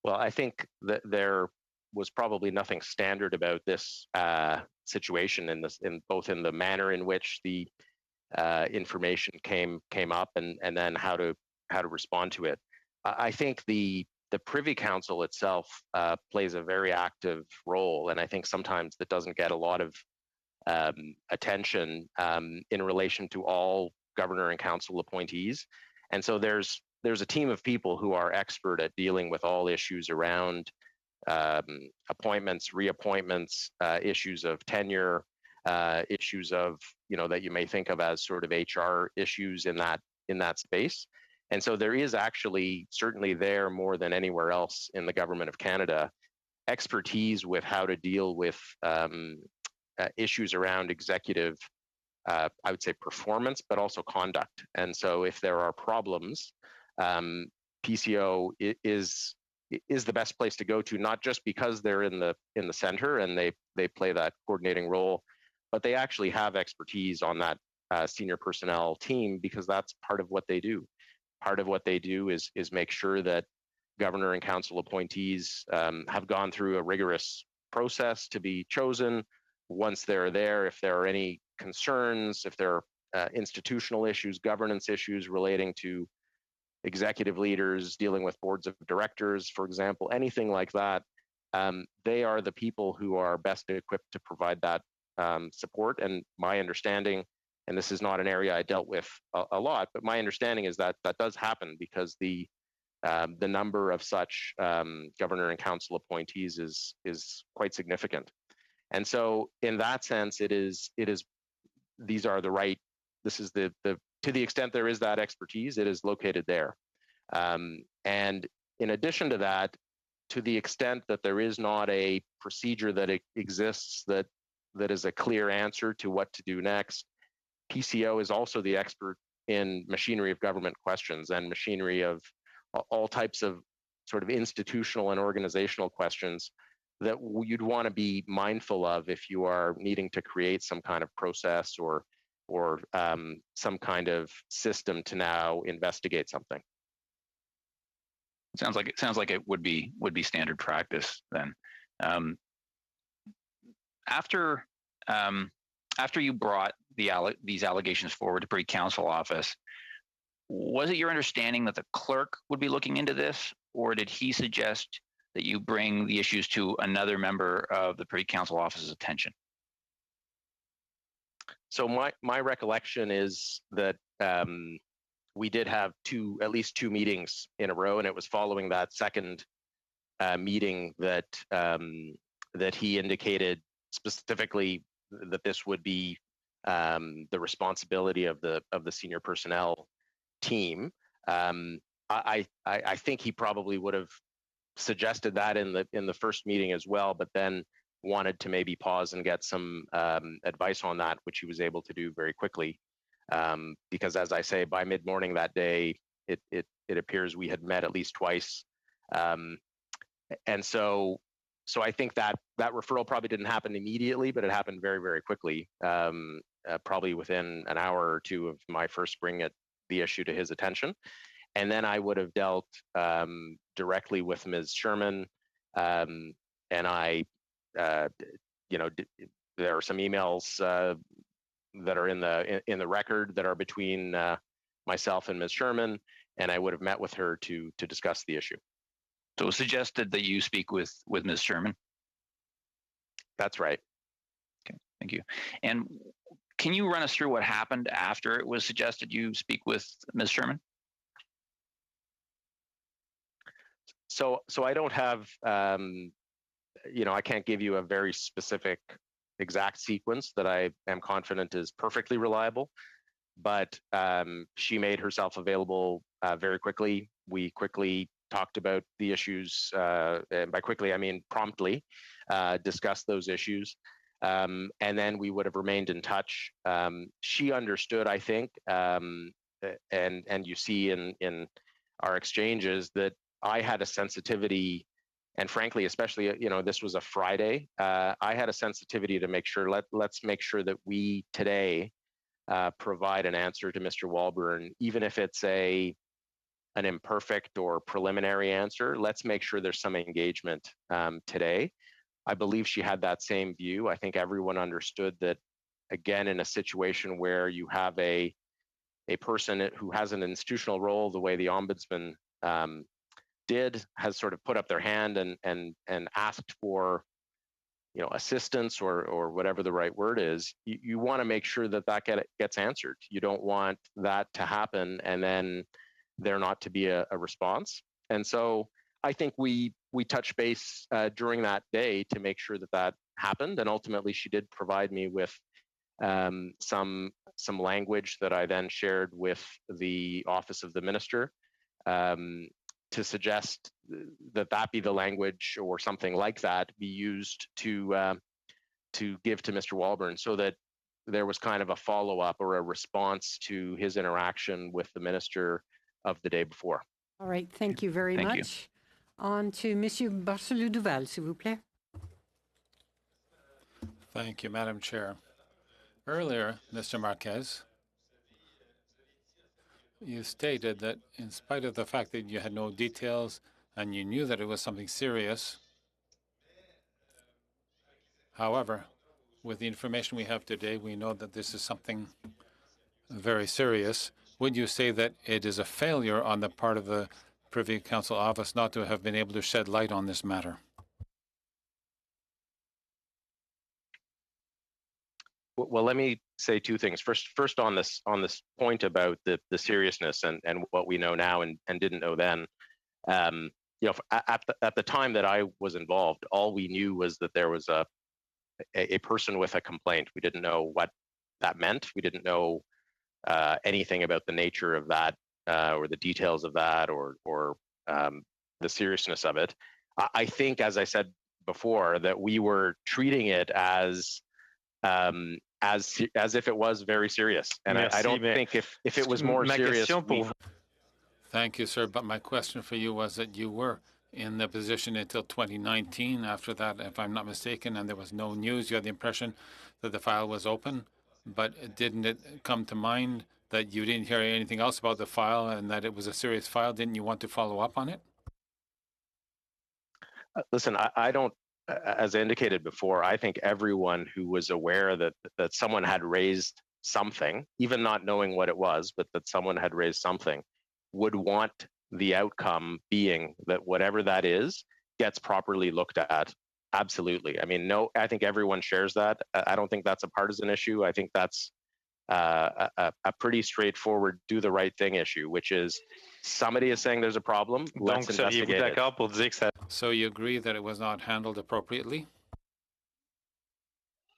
Well, I think that there was probably nothing standard about this situation in both in the manner in which the information came up and then how to respond to it. I think the Privy Council itself plays a very active role, and I think sometimes that doesn't get a lot of attention in relation to all governor and council appointees. And so there's a team of people who are expert at dealing with all issues around appointments, reappointments, issues of tenure, issues of that you may think of as sort of HR issues in that space. And so there is actually certainly there more than anywhere else in the government of Canada expertise with how to deal with issues around executive, I would say performance, but also conduct. And so if there are problems, PCO is the best place to go to, not just because they're in the center and they play that coordinating role, but they actually have expertise on that senior personnel team because that's part of what they do. Part of what they do is make sure that governor and council appointees have gone through a rigorous process to be chosen. Once they're there, if there are any concerns, if there are institutional issues, governance issues relating to executive leaders, dealing with boards of directors, for example, anything like that, they are the people who are best equipped to provide that support. And my understanding, and this is not an area I dealt with a lot, but my understanding is that that does happen because the number of such governor and council appointees is quite significant. And so in that sense, these are the right, this is the to the extent there is that expertise, it is located there. And in addition to that, to the extent that there is not a procedure that exists that is a clear answer to what to do next, PCO is also the expert in machinery of government questions and machinery of all types of sort of institutional and organizational questions that you'd want to be mindful of if you are needing to create some kind of process or some kind of system to now investigate something. It sounds like it would be standard practice then. After you brought these allegations forward to Privy Council office, was it your understanding that the clerk would be looking into this, or did he suggest that you bring the issues to another member of the Privy Council office's attention? So my recollection is that we did have at least two meetings in a row, and it was following that second meeting that he indicated specifically that this would be the responsibility of the senior personnel team. I think he probably would have suggested that in the first meeting as well, but then wanted to maybe pause and get some advice on that, which he was able to do very quickly. Because as I say, by mid-morning that day, it appears we had met at least twice. And so I think that referral probably didn't happen immediately, but it happened very, very quickly, probably within an hour or two of my first bringing the issue to his attention. And then I would have dealt directly with Ms. Sherman, and I, there are some emails that are in the record that are between myself and Ms. Sherman, and I would have met with her to discuss the issue. So it was suggested that you speak with Ms. Sherman? That's right. Okay, thank you. And can you run us through what happened after it was suggested you speak with Ms. Sherman? So I don't have, I can't give you a very specific exact sequence that I am confident is perfectly reliable, but she made herself available very quickly. We quickly talked about the issues, and by quickly I mean promptly, discussed those issues, and then we would have remained in touch. She understood, I think, and you see in our exchanges that I had a sensitivity and frankly, especially, this was a Friday. I had a sensitivity to make sure, let's make sure that we today provide an answer to Mr. Walburn, even if it's an imperfect or preliminary answer. Let's make sure there's some engagement today. I believe she had that same view. I think everyone understood that, again, in a situation where you have a person who has an institutional role, the way the ombudsman has sort of put up their hand and asked for assistance or whatever the right word is, you want to make sure that gets answered. You don't want that to happen and then there not to be a response. And so I think we touched base during that day to make sure that happened. And ultimately, she did provide me with some language that I then shared with the Office of the Minister to suggest that be the language or something like that be used to give to Mr. Walburn, so that there was kind of a follow-up or a response to his interaction with the minister of the day before. All right, thank you very much. On to Monsieur Barcelou-Duval, s'il vous plaît. Thank you, Madam Chair. Earlier, Mr. Marquez, you stated that in spite of the fact that you had no details and you knew that it was something serious, however, with the information we have today, we know that this is something very serious. Would you say that it is a failure on the part of the Privy Council Office not to have been able to shed light on this matter? Well, let me say two things. First on this point about the seriousness and what we know now and didn't know then. At the time that I was involved, all we knew was that there was a person with a complaint. We didn't know what that meant. We didn't know anything about the nature of that or the details of that or the seriousness of it. I think, as I said before, that we were treating it as if it was very serious, and I don't think if it was more serious. Thank you, sir. But my question for you was that you were in the position until 2019. After that, if I'm not mistaken, and there was no news, you had the impression that the file was open. But didn't it come to mind that you didn't hear anything else about the file and that it was a serious file? Didn't you want to follow up on it? Listen, I don't. As I indicated before, I think everyone who was aware that someone had raised something, even not knowing what it was, but that someone had raised something, would want the outcome being that whatever that is gets properly looked at. Absolutely. I mean, no, I think everyone shares that. I don't think that's a partisan issue. I think that's a pretty straightforward do the right thing issue, which is somebody is saying there's a problem, let's investigate it. So you agree that it was not handled appropriately?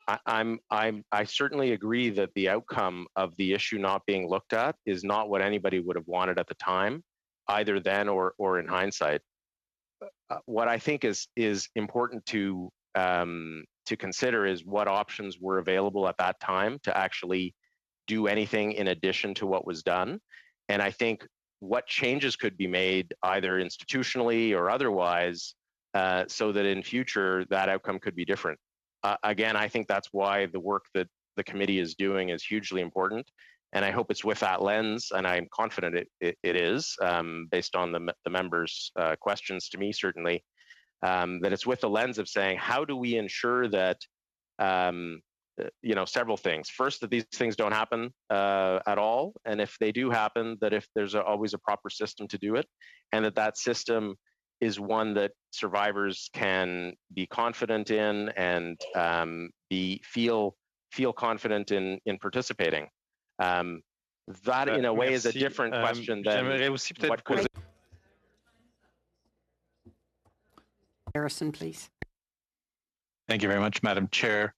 I certainly agree that the outcome of the issue not being looked at is not what anybody would have wanted at the time, either then or in hindsight. What I think is important to consider is what options were available at that time to actually do anything in addition to what was done. And I think what changes could be made either institutionally or otherwise so that in future that outcome could be different. Again, I think that's why the work that the committee is doing is hugely important. And I hope it's with that lens, and I'm confident it is, based on the members' questions to me, certainly, that it's with the lens of saying, how do we ensure that, several things. First, that these things don't happen at all. And if they do happen, that if there's always a proper system to do it, and that system is one that survivors can be confident in and feel confident in participating. That, in a way, is a different question than what could. Harrison, please. Thank you very much, Madam Chair.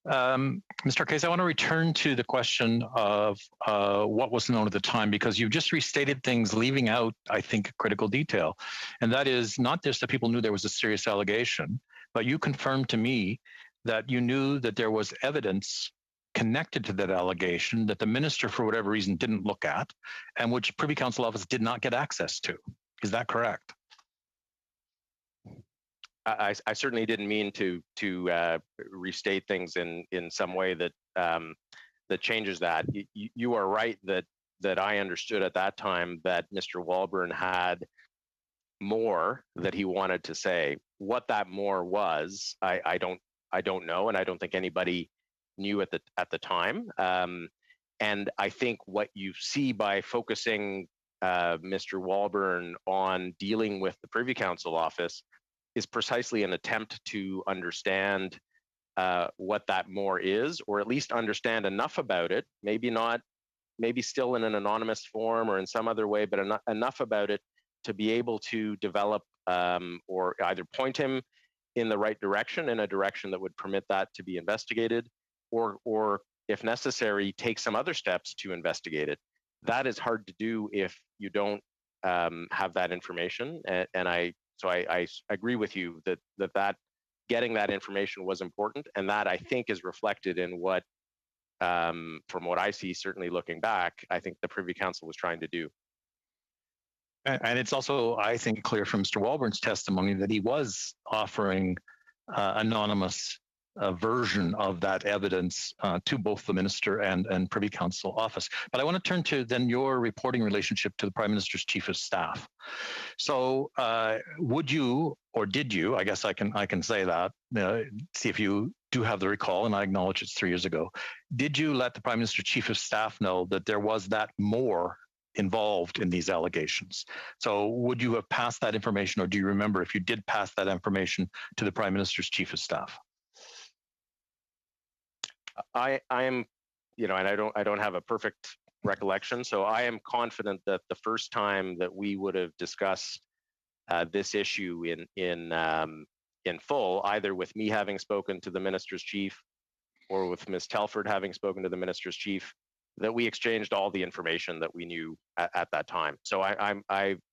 Mr. Case, I want to return to the question of what was known at the time, because you've just restated things, leaving out, I think, a critical detail. And that is not just that people knew there was a serious allegation, but you confirmed to me that you knew that there was evidence connected to that allegation that the minister, for whatever reason, didn't look at, and which Privy Council Office did not get access to. Is that correct? I certainly didn't mean to restate things in some way that that changes that. You are right that I understood at that time that Mr. Walburn had more that he wanted to say. What that more was, I don't know, and I don't think anybody knew at the time. And I think what you see by focusing Mr. Walburn on dealing with the Privy Council office is precisely an attempt to understand what that more is, or at least understand enough about it. Maybe still in an anonymous form or in some other way, but enough about it to be able to develop or either point him in the right direction, in a direction that would permit that to be investigated, or if necessary, take some other steps to investigate it. That is hard to do if you don't have that information. And I agree with you that getting that information was important, and that I think is reflected in what, from what I see, certainly looking back, I think the Privy Council was trying to do. And it's also, I think, clear from Mr. Walburn's testimony that he was offering anonymous version of that evidence to both the minister and Privy Council office. But I want to turn to then your reporting relationship to the Prime Minister's Chief of Staff. So would you, or did you, I guess I can say that, see if you do have the recall, and I acknowledge it's 3 years ago, did you let the Prime Minister's Chief of Staff know that there was that more involved in these allegations? So would you have passed that information, or do you remember if you did pass that information to the Prime Minister's Chief of Staff? I am, and I don't have a perfect recollection, so I am confident that the first time that we would have discussed this issue in full, either with me having spoken to the Minister's Chief or with Ms. Telford having spoken to the Minister's Chief, that we exchanged all the information that we knew at that time. So I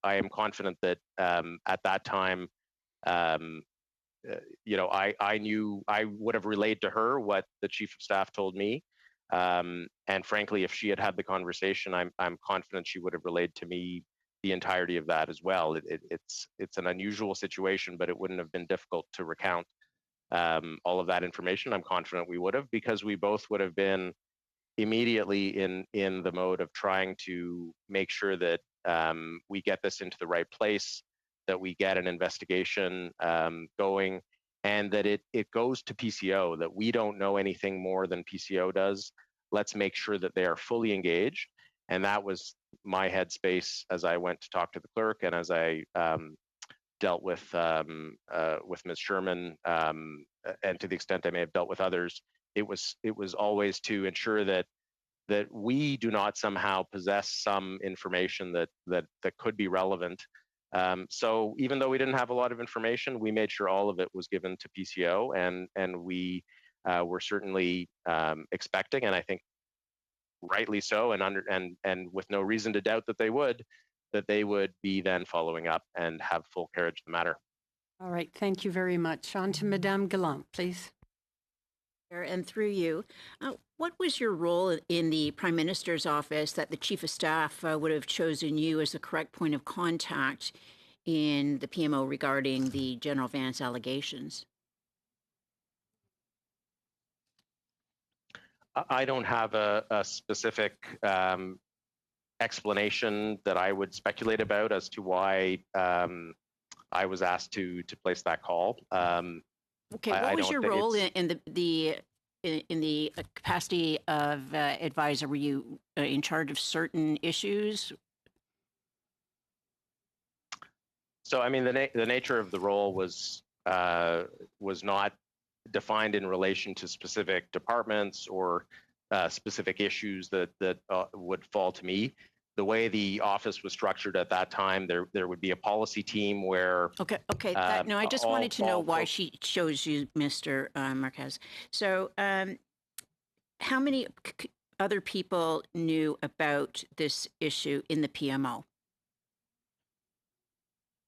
am confident that at that time, I knew I would have relayed to her what the Chief of Staff told me, and frankly, if she had the conversation, I'm confident she would have relayed to me the entirety of that as well. It's an unusual situation, but it wouldn't have been difficult to recount all of that information. I'm confident we would have, because we both would have been immediately in the mode of trying to make sure that we get this into the right place, that we get an investigation going, and that it goes to PCO, that we don't know anything more than PCO does. Let's make sure that they are fully engaged. And that was my headspace as I went to talk to the clerk, and as I dealt with Ms. Sherman, and to the extent I may have dealt with others, it was always to ensure that we do not somehow possess some information that could be relevant. So even though we didn't have a lot of information, we made sure all of it was given to PCO, and we were certainly expecting, and I think rightly so, and with no reason to doubt that they would be then following up and have full carriage of the matter. All right, thank you very much. On to Madame Gallant, please. And through you, what was your role in the Prime Minister's office that the Chief of Staff would have chosen you as the correct point of contact in the PMO regarding the General Vance allegations? I don't have a specific explanation that I would speculate about as to why I was asked to place that call. Okay, what was your role in the capacity of advisor? Were you in charge of certain issues? So, I mean, the nature of the role was not defined in relation to specific departments or specific issues that would fall to me. The way the office was structured at that time, there would be a policy team where. Okay. No, I just wanted to know why she chose you, Mr. Marquez. So, how many other people knew about this issue in the PMO?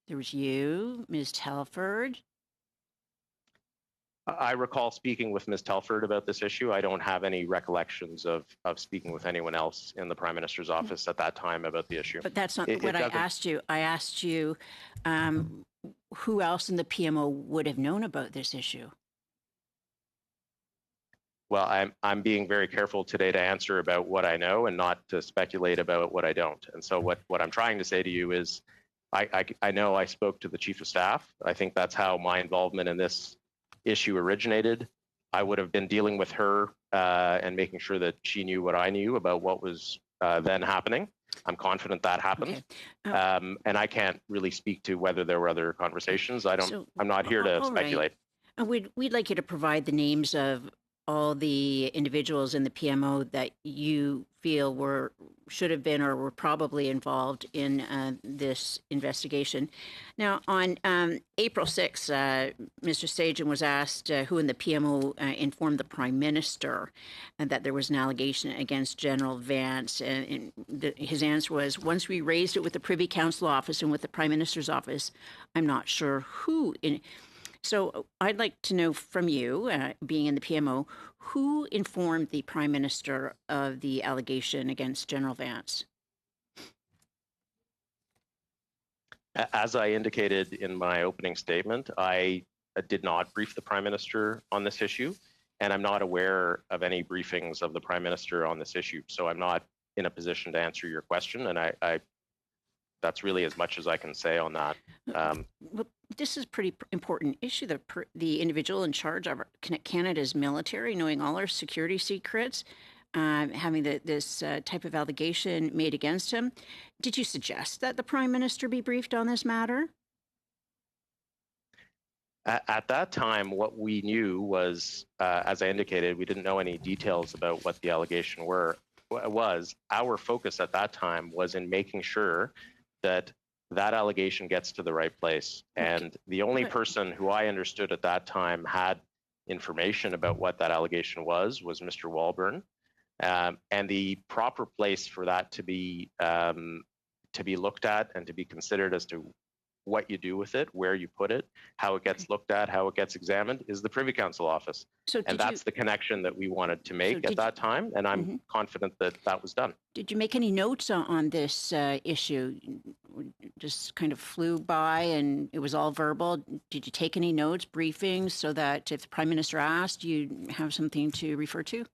There was you, Ms. Telford. I recall speaking with Ms. Telford about this issue. I don't have any recollections of speaking with anyone else in the Prime Minister's office at that time about the issue. But that's not It what I doesn't- asked you. I asked you who else in the PMO would have known about this issue. Well, I'm being very careful today to answer about what I know and not to speculate about what I don't. And so what I'm trying to say to you is, I know I spoke to the Chief of Staff. I think that's how my involvement in this issue originated. I would have been dealing with her and making sure that she knew what I knew about what was then happening. I'm confident that happened. Okay. And I can't really speak to whether there were other conversations. I'm not here to all right. speculate. We'd like you to provide the names of all the individuals in the PMO that you feel should have been or were probably involved in this investigation. Now, on April 6th, Mr. Sagen was asked who in the PMO informed the Prime Minister and that there was an allegation against General Vance. And his answer was, once we raised it with the Privy Council office and with the Prime Minister's office, I'm not sure who. So I'd like to know from you, being in the PMO, who informed the Prime Minister of the allegation against General Vance? As I indicated in my opening statement, I did not brief the Prime Minister on this issue, and I'm not aware of any briefings of the Prime Minister on this issue. So I'm not in a position to answer your question, and I that's really as much as I can say on that. Well, this is a pretty important issue. The individual in charge of Canada's military, knowing all our security secrets, having this type of allegation made against him. Did you suggest that the Prime Minister be briefed on this matter? At that time, what we knew was, as I indicated, we didn't know any details about what the allegation was. Our focus at that time was in making sure that allegation gets to the right place. And the only person who I understood at that time had information about what that allegation was Mr. Walburn. And the proper place for that to be looked at and to be considered as to what you do with it, where you put it, how it gets looked at, how it gets examined, is the Privy Council office. And that's the connection that we wanted to make at that time. And I'm confident that that was done. Did you make any notes on this issue? Just kind of flew by and it was all verbal. Did you take any notes, briefings, so that if the Prime Minister asked, you have something to refer to?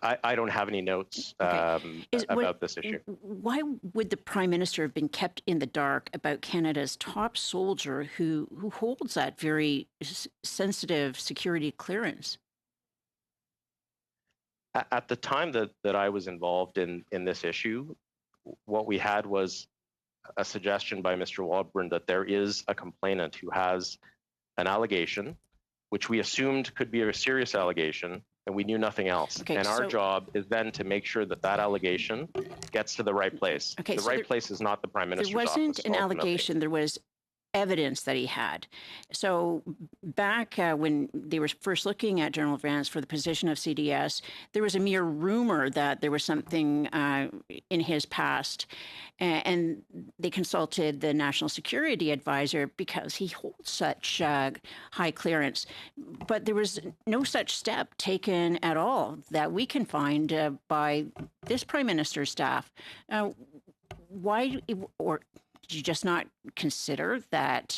I don't have any notes about this issue. Why would the Prime Minister have been kept in the dark about Canada's top soldier who holds that very sensitive security clearance? At the time that I was involved in this issue, what we had was a suggestion by Mr. Walburn that there is a complainant who has an allegation, which we assumed could be a serious allegation, and we knew nothing else. Okay, and our job is then to make sure that allegation gets to the right place. Okay, the right place is not the Prime Minister's office. There wasn't an ultimately. allegation, there was evidence that he had. So back when they were first looking at General Vance for the position of CDS, there was a mere rumor that there was something in his past. And they consulted the National Security Advisor because he holds such high clearance. But there was no such step taken at all that we can find by this Prime Minister's staff. Why, or did you just not consider that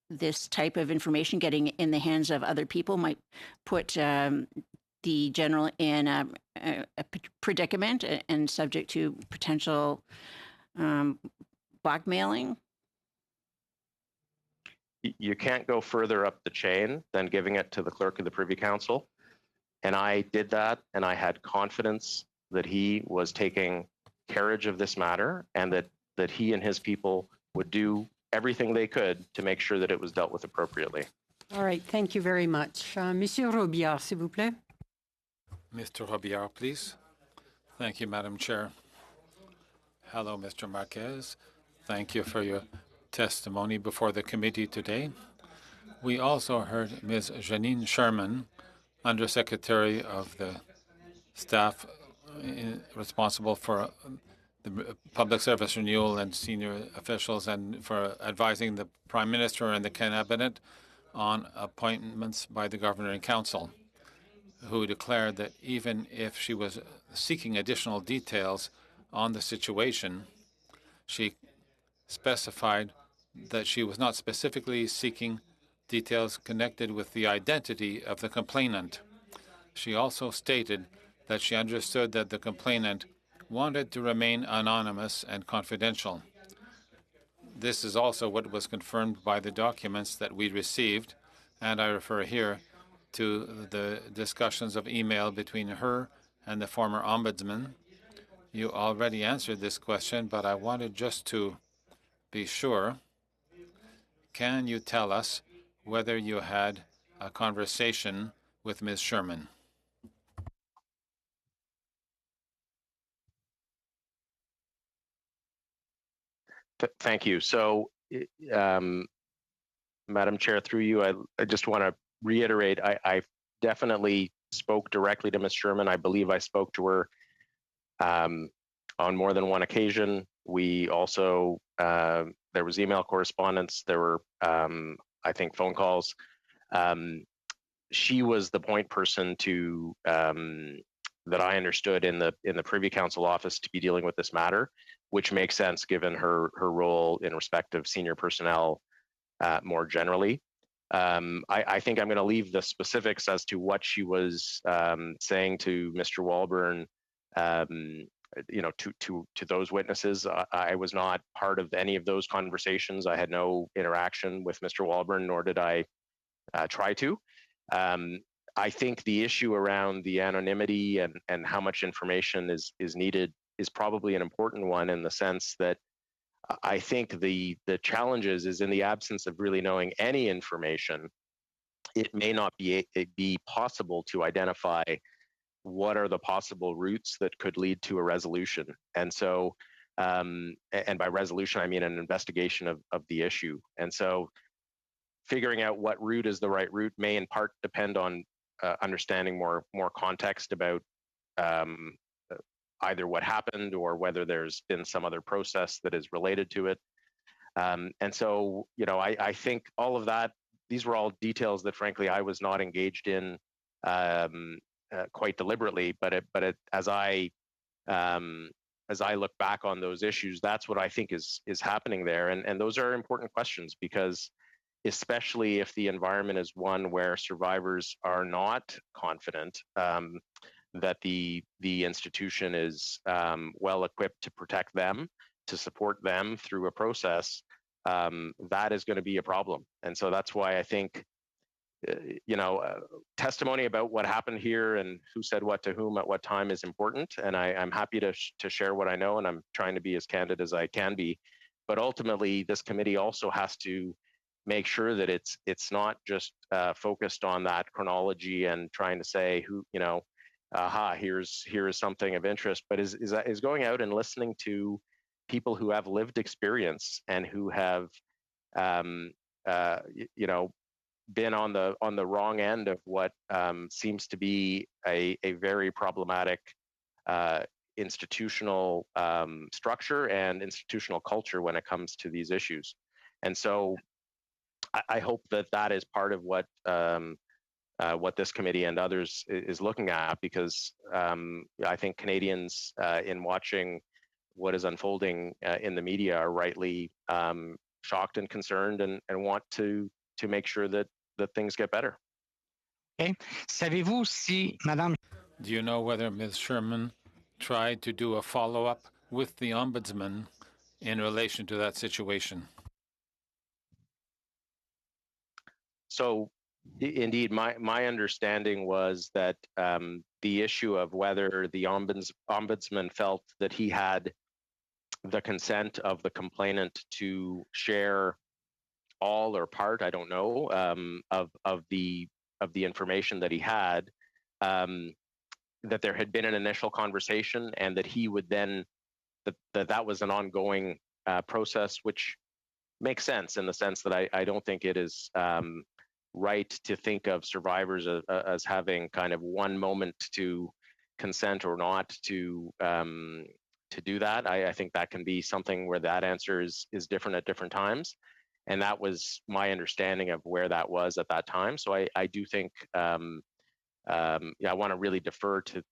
this type of information getting in the hands of other people might put the general in a predicament and subject to potential blackmailing? You can't go further up the chain than giving it to the clerk of the Privy Council. And I did that, and I had confidence that he was taking carriage of this matter and that he and his people would do everything they could to make sure that it was dealt with appropriately. All right, thank you very much. Monsieur Robillard, s'il vous plaît. Mr. Robillard, please. Thank you, Madam Chair. Hello, Mr. Marquez. Thank you for your testimony before the committee today. We also heard Ms. Janine Sherman, Undersecretary of the Staff responsible for the public service renewal and senior officials, and for advising the Prime Minister and the Cabinet on appointments by the Governor and Council, who declared that even if she was seeking additional details on the situation, she specified that she was not specifically seeking details connected with the identity of the complainant. She also stated that she understood that the complainant wanted to remain anonymous and confidential. This is also what was confirmed by the documents that we received, and I refer here to the discussions of email between her and the former ombudsman. You already answered this question, but I wanted just to be sure. Can you tell us whether you had a conversation with Ms. Sherman? Thank you. So, Madam Chair, through you, I just want to reiterate, I definitely spoke directly to Ms. Sherman. I believe I spoke to her on more than one occasion. We also, there was email correspondence, there were, I think, phone calls. She was the point person to, that I understood in the Privy Council office to be dealing with this matter, which makes sense given her role in respect of senior personnel more generally. I think I'm going to leave the specifics as to what she was saying to Mr. Walburn, you know, to those witnesses. I was not part of any of those conversations. I had no interaction with Mr. Walburn, nor did I try to. I think the issue around the anonymity and how much information is needed is probably an important one, in the sense that I think the challenges is in the absence of really knowing any information, it may not be possible to identify what are the possible routes that could lead to a resolution. And so, and by resolution, I mean an investigation of the issue. And so figuring out what route is the right route may in part depend on understanding more context about either what happened or whether there's been some other process that is related to it. And so, you know, I think all of that, these were all details that frankly I was not engaged in quite deliberately, but as I look back on those issues, that's what I think is happening there. And those are important questions, because especially if the environment is one where survivors are not confident that the institution is well equipped to protect them, to support them through a process, that is going to be a problem. And so that's why I think, you know, testimony about what happened here and who said what to whom at what time is important. And I'm happy to share what I know, and I'm trying to be as candid as I can be. But ultimately, this committee also has to make sure that it's not just focused on that chronology and trying to say who, you know, here is something of interest, but is going out and listening to people who have lived experience and who have, you know, been on the wrong end of what seems to be a very problematic institutional structure and institutional culture when it comes to these issues. And so I hope that is part of what this committee and others is looking at, because I think Canadians in watching what is unfolding in the media are rightly shocked and concerned and want to make sure that things get better. Okay. Savez-vous si Madame... Do you know whether Ms. Sherman tried to do a follow-up with the Ombudsman in relation to that situation? So indeed, my understanding was that the issue of whether the ombudsman felt that he had the consent of the complainant to share all or part, I don't know, of the information that he had, that there had been an initial conversation, and that he would then that was an ongoing process, which makes sense in the sense that I don't think it is right to think of survivors as having kind of one moment to consent or not to to do that. I think that can be something where that answer is different at different times. And that was my understanding of where that was at that time. So I do think, I want to really defer to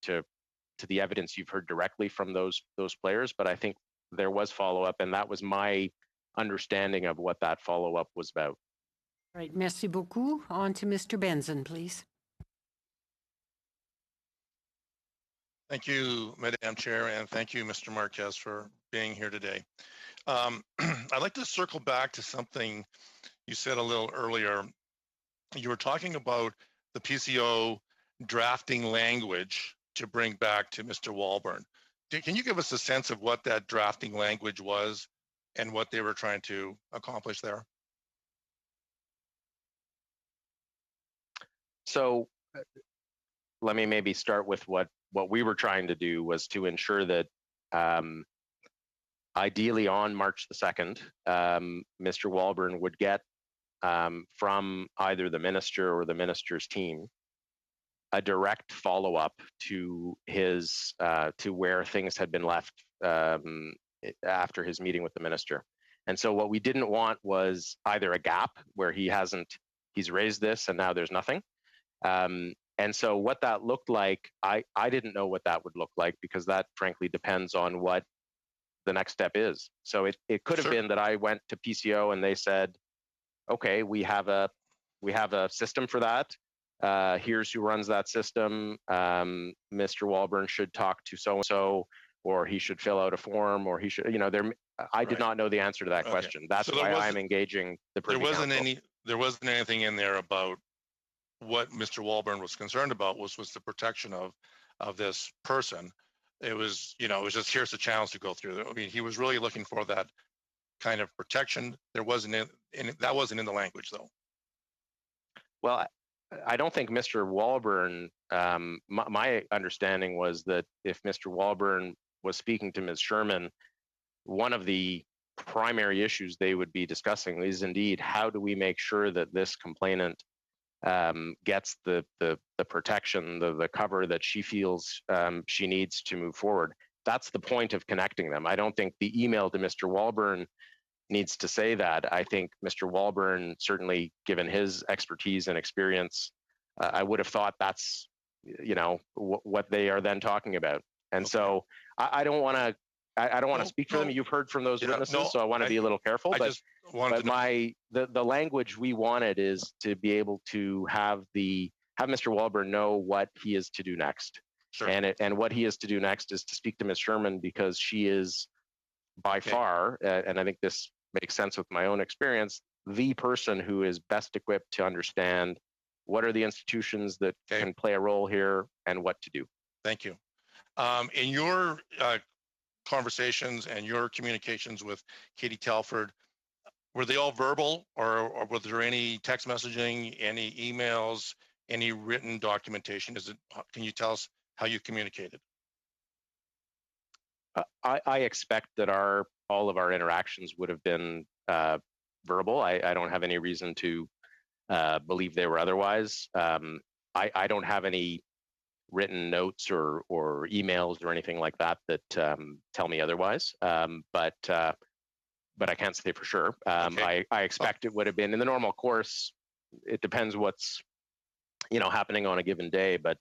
the evidence you've heard directly from those players, but I think there was follow-up, and that was my understanding of what that follow-up was about. Right, merci beaucoup. On to Mr. Benson, please. Thank you, Madam Chair, and thank you, Mr. Marquez, for being here today. I'd like to circle back to something you said a little earlier. You were talking about the PCO drafting language to bring back to Mr. Walburn. Can you give us a sense of what that drafting language was and what they were trying to accomplish there? So let me maybe start with what we were trying to do was to ensure that ideally on March the 2nd, Mr. Walburn would get from either the minister or the minister's team a direct follow-up to his to where things had been left after his meeting with the minister. And so what we didn't want was either a gap where he's raised this and now there's nothing. And so what that looked like, I didn't know what that would look like, because that frankly depends on what the next step is. So it could have been that I went to PCO and they said, okay, we have a system for that. Here's who runs that system. Mr. Walburn should talk to so-and-so, or he should fill out a form, or he should, I did not know the answer to that question. That's why I'm engaging the Privy Council. There wasn't anything in there about what Mr. Walburn was concerned about was the protection of this person. It was, it was just, here's the channels to go through. I mean, he was really looking for that kind of protection. That wasn't in the language, though. Well, I don't think Mr. Walburn, my understanding was that if Mr. Walburn was speaking to Ms. Sherman, one of the primary issues they would be discussing is indeed, how do we make sure that this complainant gets the protection, the cover that she feels she needs to move forward. That's the point of connecting them. I don't think the email to Mr. Walburn needs to say that. I think Mr. Walburn, certainly given his expertise and experience, I would have thought that's, what they are then talking about. And so I don't want to speak for them. You've heard from those witnesses, so I want to be a little careful. But the language we wanted is to be able to have Mr. Walburn know what he is to do next. Sure. And what he is to do next is to speak to Ms. Sherman, because she is by far, and I think this makes sense with my own experience, the person who is best equipped to understand what are the institutions that can play a role here and what to do. Thank you. In your conversations and your communications with Katie Telford, were they all verbal, or was there any text messaging, any emails, any written documentation? Can you tell us how you communicated? I expect that all of our interactions would have been verbal. I don't have any reason to believe they were otherwise. I don't have any written notes or emails or anything like that tell me otherwise. But I can't say for sure. I expect it would have been in the normal course. It depends what's happening on a given day, but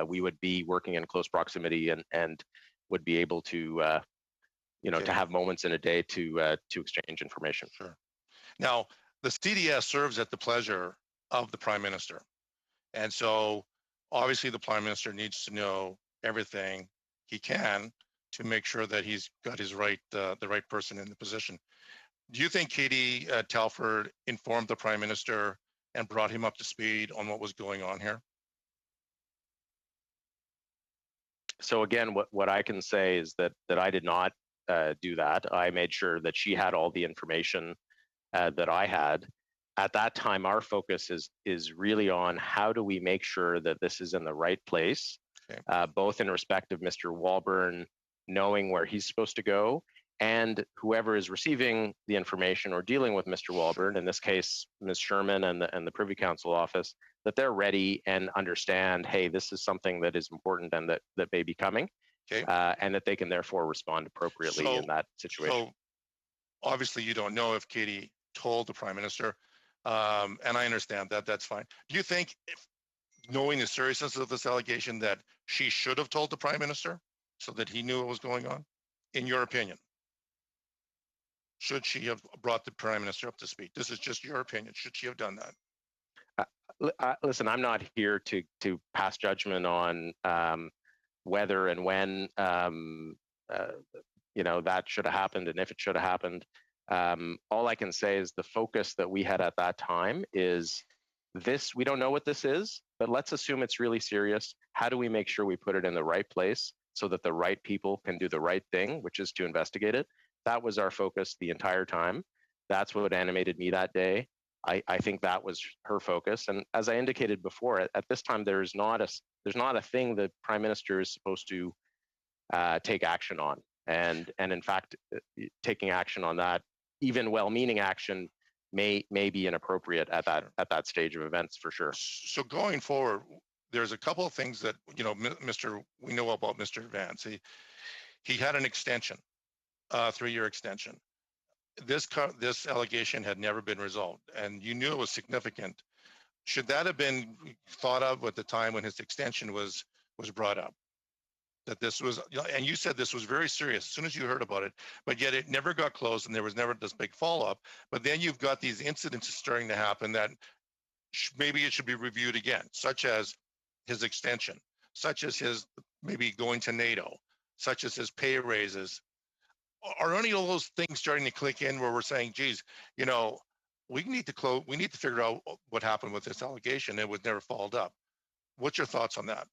we would be working in close proximity and would be able to to have moments in a day to exchange information. Sure. Now, the CDS serves at the pleasure of the Prime Minister, and so obviously the Prime Minister needs to know everything he can to make sure that he's got the right person in the position. Do you think Katie Telford informed the Prime Minister and brought him up to speed on what was going on here? So again, what I can say is that I did not do that. I made sure that she had all the information that I had. At that time, our focus is really on how do we make sure that this is in the right place, both in respect of Mr. Walburn knowing where he's supposed to go, and whoever is receiving the information or dealing with Mr. Walburn, in this case, Ms. Sherman and the Privy Council office, that they're ready and understand, hey, this is something that is important and that may be coming. Okay. and that they can therefore respond appropriately in that situation. So obviously you don't know if Katie told the Prime Minister, and I understand that. That's fine. Do you think, knowing the seriousness of this allegation, that she should have told the Prime Minister so that he knew what was going on? In your opinion, should she have brought the Prime Minister up to speed? This is just your opinion. Should she have done that? Listen, I'm not here to pass judgment on whether and when that should have happened and if it should have happened. All I can say is the focus that we had at that time is this. We don't know what this is, but let's assume it's really serious. How do we make sure we put it in the right place so that the right people can do the right thing, which is to investigate it? That was our focus the entire time. That's what animated me that day. I think that was her focus. And as I indicated before, at this time, there's not a thing the Prime Minister is supposed to take action on. And in fact, taking action on that, even well-meaning action, may be inappropriate at that stage of events, for sure. So going forward, there's a couple of things that we know about Mr. Vance. He had an extension, 3-year extension. This allegation had never been resolved, and you knew it was significant. Should that have been thought of at the time when his extension was brought up? That this was, and you said this was very serious as soon as you heard about it, but yet it never got closed and there was never this big follow-up. But then you've got these incidents starting to happen that maybe it should be reviewed again, such as his extension, such as his maybe going to NATO, such as his pay raises. Are any of those things starting to click in where we're saying, geez, we need to figure out what happened with this allegation? It was never followed up. What's your thoughts on that?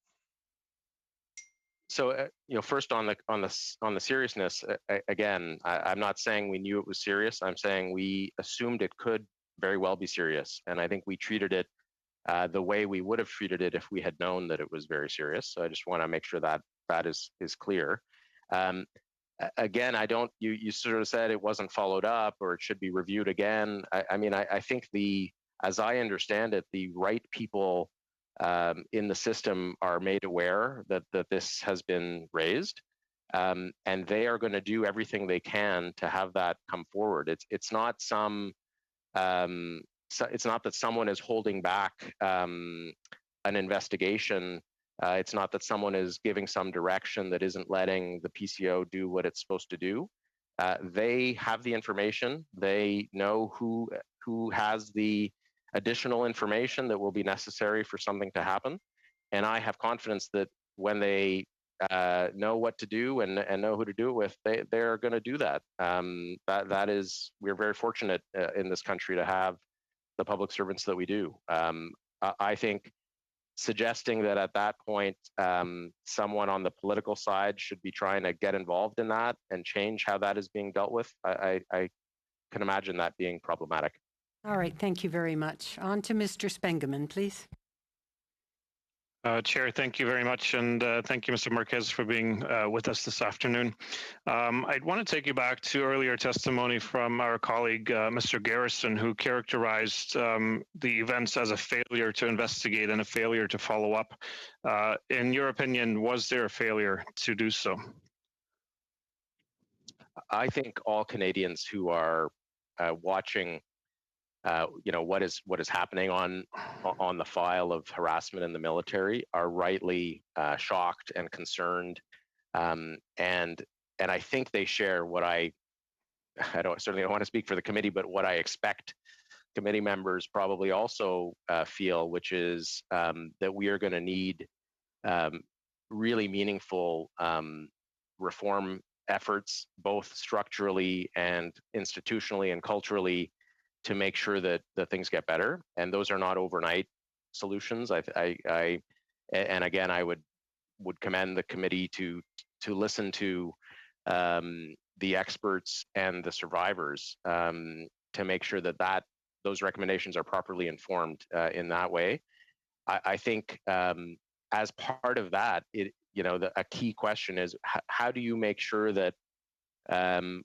So, first on the seriousness, again, I'm not saying we knew it was serious. I'm saying we assumed it could very well be serious. And I think we treated it the way we would have treated it if we had known that it was very serious. So I just want to make sure that is clear. Again, you sort of said it wasn't followed up or it should be reviewed again. I think as I understand it, the right people in the system are made aware that this has been raised, and they are going to do everything they can to have that come forward. It's not that someone is holding back an investigation. It's not that someone is giving some direction that isn't letting the PCO do what it's supposed to do. They have the information. They know who has the additional information that will be necessary for something to happen. And I have confidence that when they know what to do and know who to do it with, they're going to do that. We're very fortunate in this country to have the public servants that we do. I think suggesting that at that point, someone on the political side should be trying to get involved in that and change how that is being dealt with, I can imagine that being problematic. All right, thank you very much. On to Mr. Spengeman, please. Chair, thank you very much, and thank you, Mr. Marquez, for being with us this afternoon. I'd want to take you back to earlier testimony from our colleague, Mr. Garrison, who characterized the events as a failure to investigate and a failure to follow up. In your opinion, was there a failure to do so? I think all Canadians who are watching what is happening on the file of harassment in the military are rightly shocked and concerned, and I think they share what I certainly don't want to speak for the committee, but what I expect committee members probably also feel, which is that we are going to need really meaningful reform efforts, both structurally and institutionally and culturally, to make sure that things get better. And those are not overnight solutions. And again, I would commend the committee to listen to the experts and the survivors to make sure that those recommendations are properly informed in that way. I think as part of that, a key question is how do you make sure that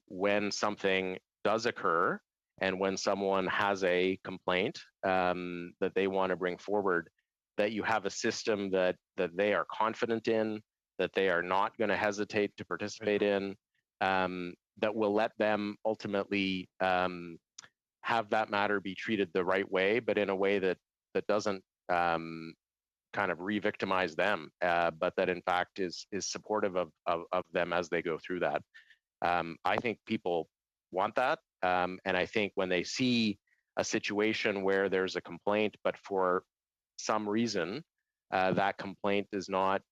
when something does occur, and when someone has a complaint that they want to bring forward, that you have a system that they are confident in, that they are not going to hesitate to participate in, that will let them ultimately have that matter be treated the right way, but in a way that doesn't kind of re-victimize them, but that in fact is supportive of them as they go through that. I think people want that, and I think when they see a situation where there's a complaint, but for some reason that complaint is not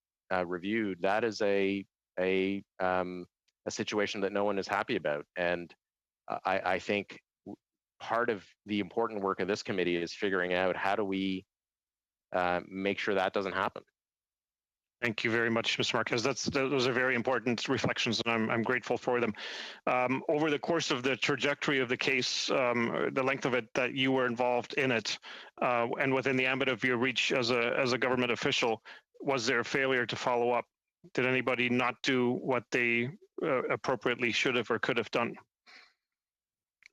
reviewed, that is a situation that no one is happy about. And I think part of the important work of this committee is figuring out how do we make sure that doesn't happen. Thank you very much, Mr. Marquez. Those are very important reflections, and I'm grateful for them. Over the course of the trajectory of the case, the length of it that you were involved in it, and within the ambit of your reach as a government official, was there a failure to follow up? Did anybody not do what they appropriately should have or could have done?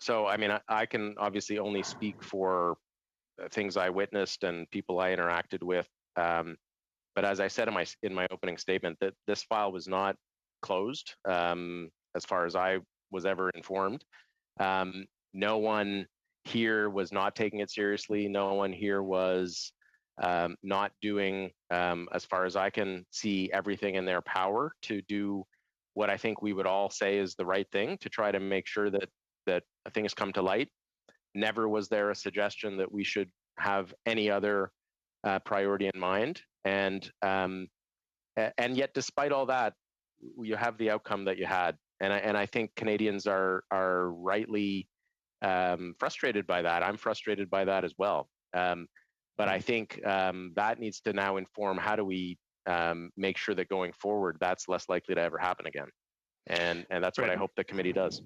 So, I mean, I can obviously only speak for things I witnessed and people I interacted with. But as I said in my opening statement, that this file was not closed, as far as I was ever informed. No one here was not taking it seriously. No one here was not doing, as far as I can see, everything in their power to do what I think we would all say is the right thing, to try to make sure that things come to light. Never was there a suggestion that we should have any other priority in mind. And yet, despite all that, you have the outcome that you had. And I think Canadians are rightly frustrated by that. I'm frustrated by that as well. But I think that needs to now inform how do we make sure that going forward, that's less likely to ever happen again. And that's what I hope the committee does.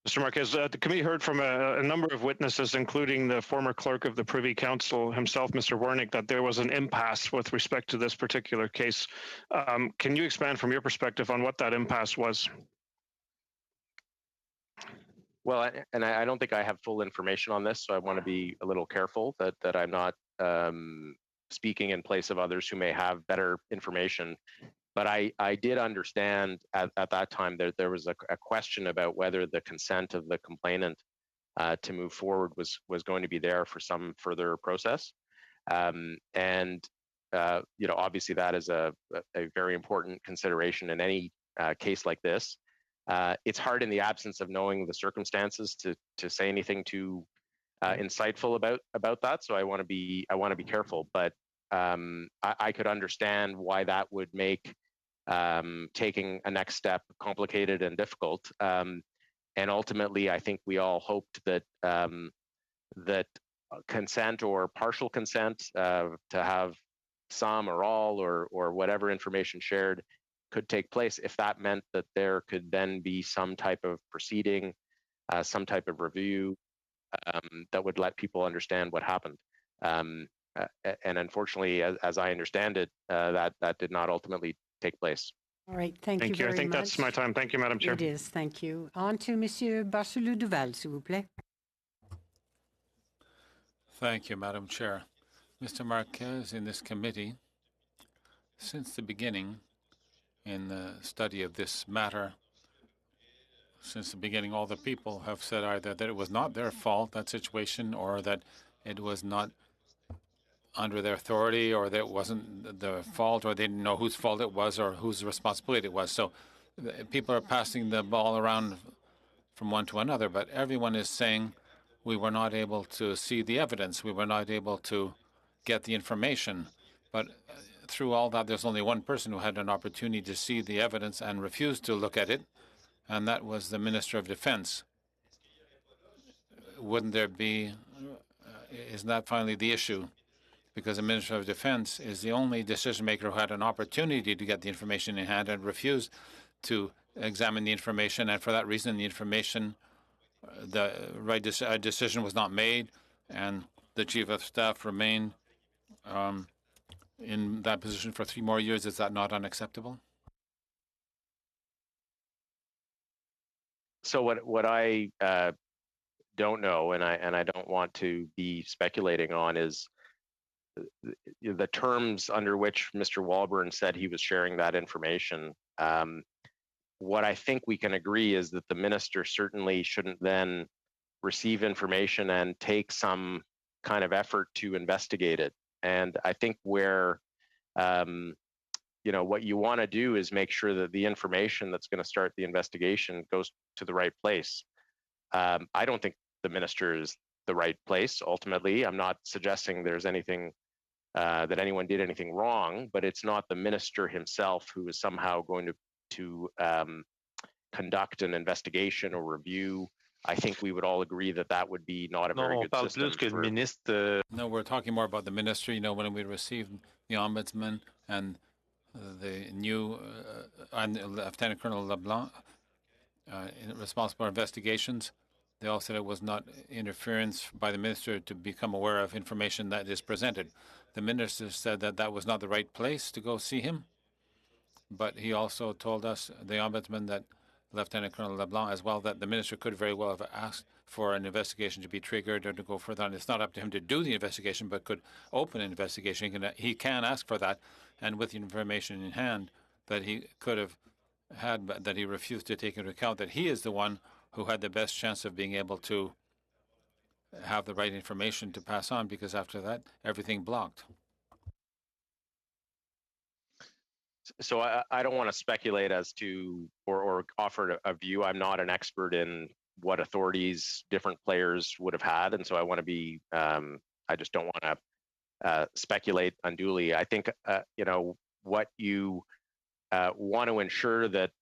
Mr. Marquez, the committee heard from a number of witnesses, including the former clerk of the Privy Council himself, Mr. Wernick, that there was an impasse with respect to this particular case. Can you expand from your perspective on what that impasse was? Well, and I don't think I have full information on this, so I want to be a little careful that I'm not speaking in place of others who may have better information. But I did understand at that time that there was a question about whether the consent of the complainant to move forward was going to be there for some further process. Obviously that is a very important consideration in any case like this. It's hard in the absence of knowing the circumstances to say anything too insightful about that. So I want to be careful, but I could understand why that would make taking a next step complicated and difficult. And ultimately, I think we all hoped that that consent or partial consent to have some or all or whatever information shared could take place, if that meant that there could then be some type of proceeding, some type of review that would let people understand what happened. And unfortunately, as I understand it, that did not ultimately take place. All right, thank you very much. I think that's my time. Thank you, Madam Chair. It is, thank you. On to Monsieur Barcelou-Duval, s'il vous plaît. Thank you, Madam Chair. Mr. Marquez, in this committee, since the beginning, in the study of this matter, since the beginning, all the people have said either that it was not their fault, that situation, or that it was not under their authority, or that it wasn't the fault, or they didn't know whose fault it was or whose responsibility it was. So people are passing the ball around from one to another, but everyone is saying we were not able to see the evidence. We were not able to get the information. But through all that, there's only one person who had an opportunity to see the evidence and refused to look at it, and that was the Minister of Defense. Wouldn't there be, isn't that finally the issue? Because the Minister of Defense is the only decision maker who had an opportunity to get the information in hand and refused to examine the information. And for that reason, the information, the right decision was not made, and the Chief of Staff remained in that position for 3 more years. Is that not unacceptable? So what I don't know, and I don't want to be speculating on, is the terms under which Mr. Walburn said he was sharing that information. What I think we can agree is that the minister certainly shouldn't then receive information and take some kind of effort to investigate it. And I think where what you want to do is make sure that the information that's going to start the investigation goes to the right place. I don't think the minister is the right place. Ultimately, I'm not suggesting there's anything that anyone did anything wrong, but it's not the minister himself who is somehow going to conduct an investigation or review. I think we would all agree that that would be not a very good system. No, we're talking more about the ministry. When we received the ombudsman and the new Lieutenant Colonel LeBlanc responsible for investigations, they all said it was not interference by the minister to become aware of information that is presented. The minister said that that was not the right place to go see him, but he also told us, the ombudsman, that Lieutenant Colonel LeBlanc as well, that the minister could very well have asked for an investigation to be triggered or to go further on. It's not up to him to do the investigation, but could open an investigation. He can ask for that, and with the information in hand that he could have had, but that he refused to take into account, that he is the one who had the best chance of being able to have the right information to pass on, because after that, everything blocked. So I don't want to speculate as to or offer a view. I'm not an expert in what authorities different players would have had, and so I want to be. I just don't want to speculate unduly. I think what you want to ensure that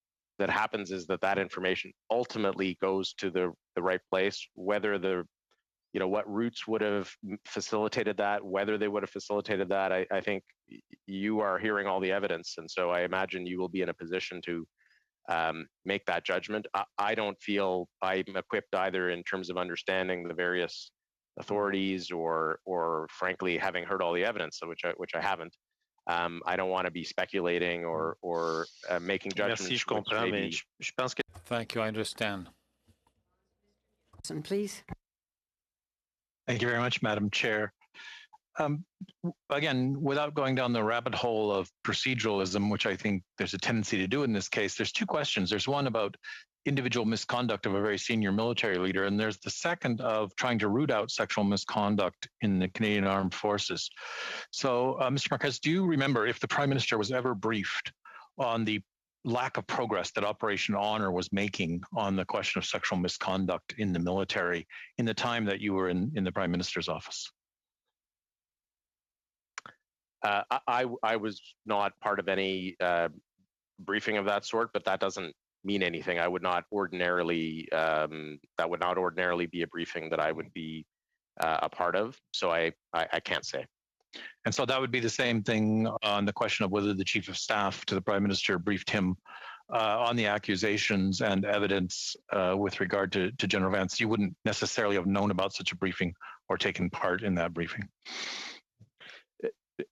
happens is that information ultimately goes to the right place. Whether what routes would have facilitated that, whether they would have facilitated that, I think you are hearing all the evidence. And so I imagine you will be in a position to make that judgment. I don't feel I'm equipped either in terms of understanding the various authorities or frankly, having heard all the evidence, which I haven't. I don't want to be speculating or making judgments. Thank you, I understand. Please. Thank you very much, Madam Chair. Again, without going down the rabbit hole of proceduralism, which I think there's a tendency to do in this case, there's two questions. There's one about individual misconduct of a very senior military leader, and there's the second of trying to root out sexual misconduct in the Canadian Armed Forces. So, Mr. Marquez, do you remember if the Prime Minister was ever briefed on the lack of progress that Operation Honor was making on the question of sexual misconduct in the military in the time that you were in the Prime Minister's office? I was not part of any briefing of that sort, but that doesn't mean anything. I would not ordinarily, that would not ordinarily be a briefing that I would be a part of. So I can't say. And so that would be the same thing on the question of whether the Chief of Staff to the Prime Minister briefed him on the accusations and evidence with regard to General Vance. You wouldn't necessarily have known about such a briefing or taken part in that briefing.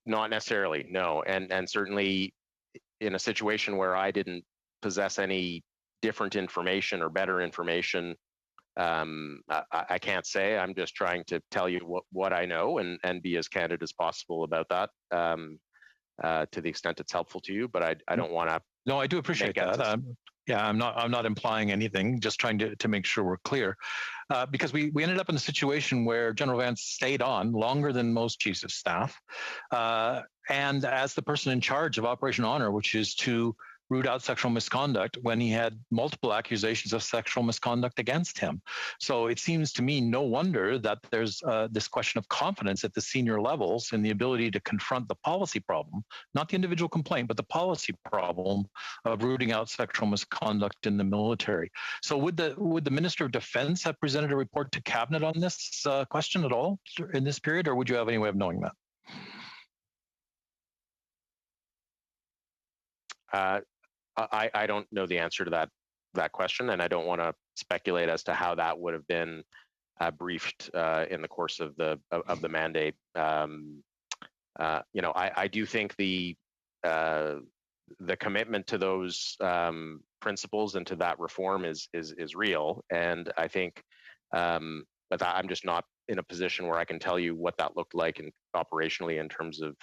Not necessarily, no. And certainly in a situation where I didn't possess any different information or better information, I can't say. I'm just trying to tell you what I know and be as candid as possible about that to the extent it's helpful to you. But I don't want to. No, I do appreciate that. Yeah, I'm not implying anything. Just trying to make sure we're clear, because we ended up in a situation where General Vance stayed on longer than most chiefs of staff, and as the person in charge of Operation Honor, which is to root out sexual misconduct, when he had multiple accusations of sexual misconduct against him. So it seems to me no wonder that there's this question of confidence at the senior levels in the ability to confront the policy problem, not the individual complaint, but the policy problem of rooting out sexual misconduct in the military. So would the Minister of Defense have presented a report to Cabinet on this question at all in this period, or would you have any way of knowing that? I don't know the answer to that question, and I don't want to speculate as to how that would have been briefed in the course of the mandate. I do think the commitment to those principles and to that reform is real, and I think, but I'm just not in a position where I can tell you what that looked like and operationally in terms of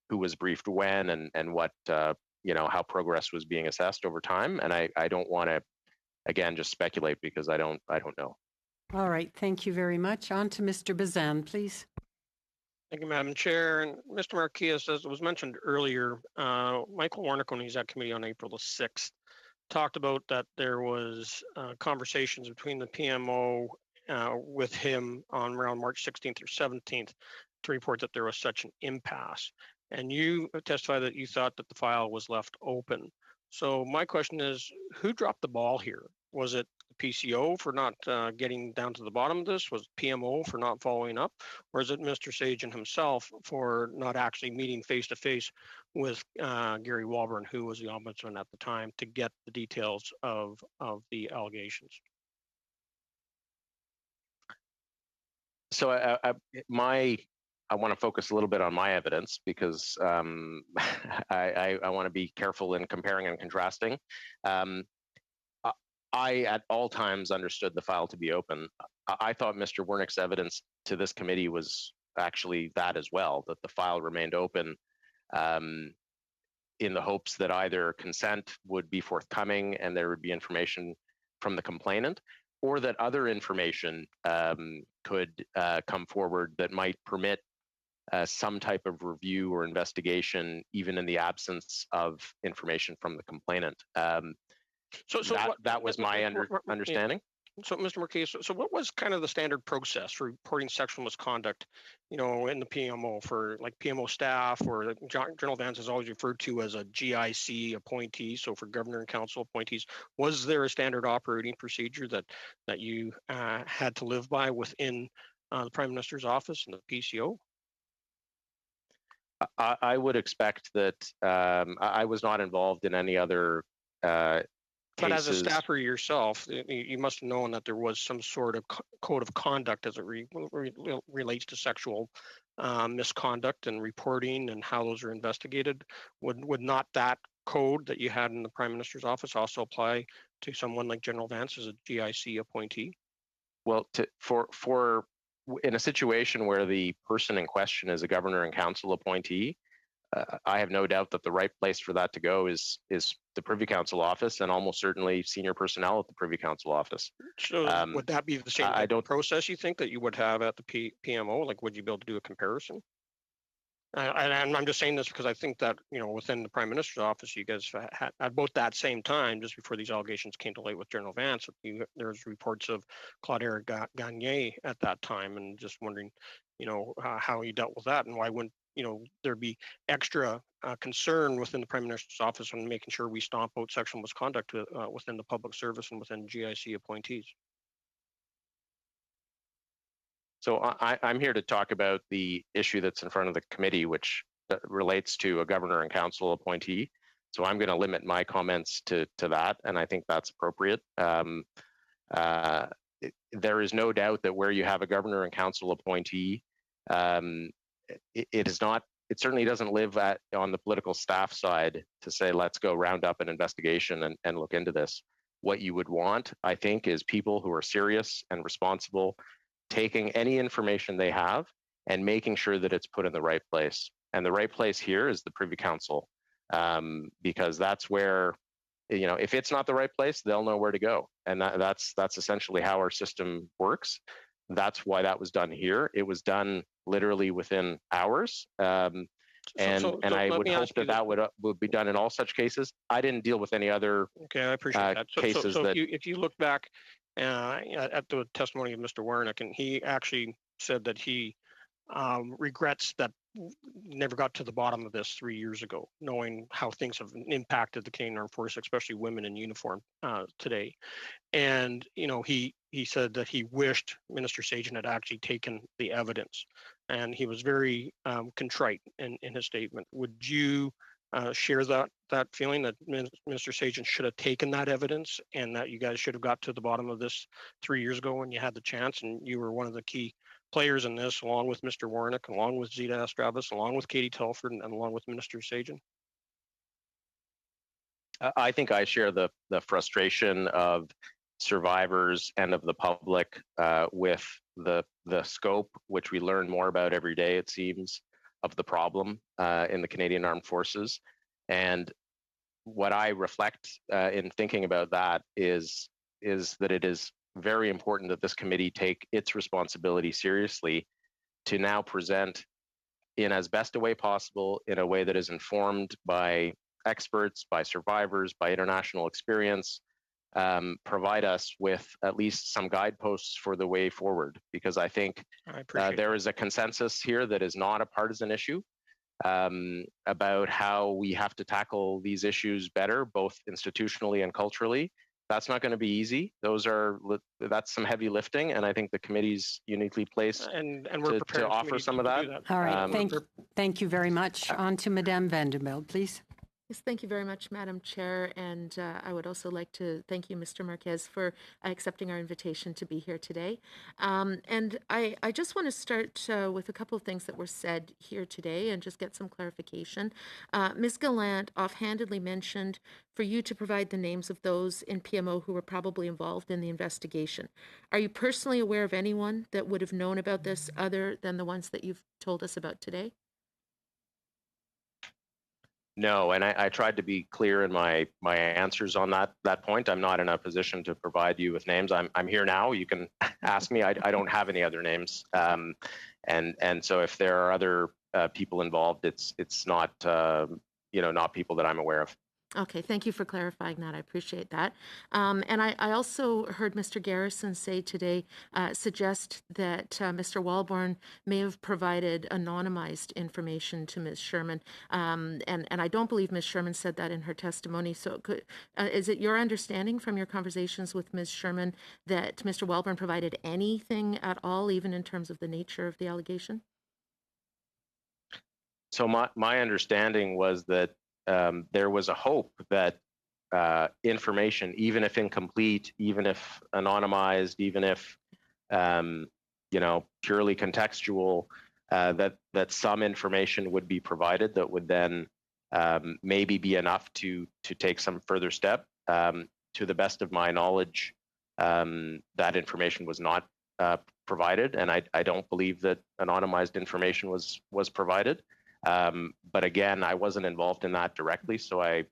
who was briefed when and what how progress was being assessed over time. And I don't want to again just speculate because I don't know. All right, thank you very much. On to Mr. Bazan, please. Thank you, Madam Chair. And Mr. Marquez, as was mentioned earlier, Michael Warnick, when he was at committee on April the 6th, talked about that there was conversations between the PMO with him on around March 16th or 17th to report that there was such an impasse. And you testified that you thought that the file was left open. So my question is, who dropped the ball here? Was it the PCO for not getting down to the bottom of this? Was it PMO for not following up? Or is it Mr. Sagen himself for not actually meeting face-to-face with Gary Walbourne, who was the ombudsman at the time, to get the details of the allegations? So I want to focus a little bit on my evidence because I want to be careful in comparing and contrasting. I, at all times, understood the file to be open. I thought Mr. Wernick's evidence to this committee was actually that as well, that the file remained open in the hopes that either consent would be forthcoming and there would be information from the complainant, or that other information could come forward that might permit some type of review or investigation, even in the absence of information from the complainant. That was my understanding. So, Mr. Marquez, so what was kind of the standard process for reporting sexual misconduct, in the PMO for like PMO staff, or General Vance is always referred to as a GIC appointee, so for governor and council appointees? Was there a standard operating procedure that you had to live by within the Prime Minister's office and the PCO? I would expect that I was not involved in any other But cases. as a staffer yourself, you must have known that there was some sort of code of conduct as it relates to sexual misconduct and reporting and how those are investigated. Would not that code that you had in the Prime Minister's office also apply to someone like General Vance as a GIC appointee? Well, in a situation where the person in question is a governor and council appointee, I have no doubt that the right place for that to go is the Privy Council office, and almost certainly senior personnel at the Privy Council office. So would that be the same process you think that you would have at the PMO? Like, would you be able to do a comparison? And I'm just saying this because I think that, within the Prime Minister's office, you guys had at both that same time, just before these allegations came to light with General Vance, there was reports of Claude Gagne at that time, and just wondering, how you dealt with that, and why wouldn't, there be extra concern within the Prime Minister's office on making sure we stomp out sexual misconduct within the public service and within GIC appointees? So I'm here to talk about the issue that's in front of the committee, which relates to a governor and council appointee. So I'm going to limit my comments to that, and I think that's appropriate. There is no doubt that where you have a governor and council appointee, it certainly doesn't live on the political staff side to say, let's go round up an investigation and look into this. What you would want, I think, is people who are serious and responsible, taking any information they have and making sure that it's put in the right place. And the right place here is the Privy Council, because that's where, if it's not the right place, they'll know where to go. And that's essentially how our system works. That's why that was done here. It was done literally within hours. And I would hope that would be done in all such cases. I didn't deal with any other I appreciate that. cases. So if you look back at the testimony of Mr. Wernick, and he actually said that he regrets that never got to the bottom of this 3 years ago, knowing how things have impacted the Canadian Armed Forces, especially women in uniform today. And, he said that he wished Minister Sagen had actually taken the evidence, and he was very contrite in his statement. Would you share that feeling that Minister Sagen should have taken that evidence, and that you guys should have got to the bottom of this 3 years ago when you had the chance, and you were one of the key players in this, along with Mr. Wernick, along with Zita Astravis, along with Katie Telford, and along with Minister Sagen? I think I share the frustration of survivors and of the public with the scope, which we learn more about every day, it seems, of the problem in the Canadian Armed Forces. And what I reflect in thinking about that is that it is very important that this committee take its responsibility seriously to now present in as best a way possible, in a way that is informed by experts, by survivors, by international experience, provide us with at least some guideposts for the way forward. Because I think there is a consensus here that is not a partisan issue about how we have to tackle these issues better, both institutionally and culturally. That's not going to be easy. That's some heavy lifting, and I think the committee's uniquely placed and we're prepared to offer some of that. All right, thank you very much. On to Madame Vanderbilt, please. Yes, thank you very much, Madam Chair. And I would also like to thank you, Mr. Marquez, for accepting our invitation to be here today. And I just want to start with a couple of things that were said here today and just get some clarification. Ms. Gallant offhandedly mentioned for you to provide the names of those in PMO who were probably involved in the investigation. Are you personally aware of anyone that would have known about this other than the ones that you've told us about today? No, and I tried to be clear in my answers on that point. I'm not in a position to provide you with names. I'm here now. You can ask me. I don't have any other names, and so if there are other people involved, it's not not people that I'm aware of. Okay, thank you for clarifying that. I appreciate that. And I also heard Mr. Garrison say today, suggest that Mr. Walborn may have provided anonymized information to Ms. Sherman. And I don't believe Ms. Sherman said that in her testimony. So is it your understanding from your conversations with Ms. Sherman that Mr. Walborn provided anything at all, even in terms of the nature of the allegation? So my understanding was that there was a hope that information, even if incomplete, even if anonymized, even if purely contextual, that some information would be provided that would then maybe be enough to take some further step. To the best of my knowledge, that information was not provided, and I don't believe that anonymized information was provided. But again, I wasn't involved in that directly, so I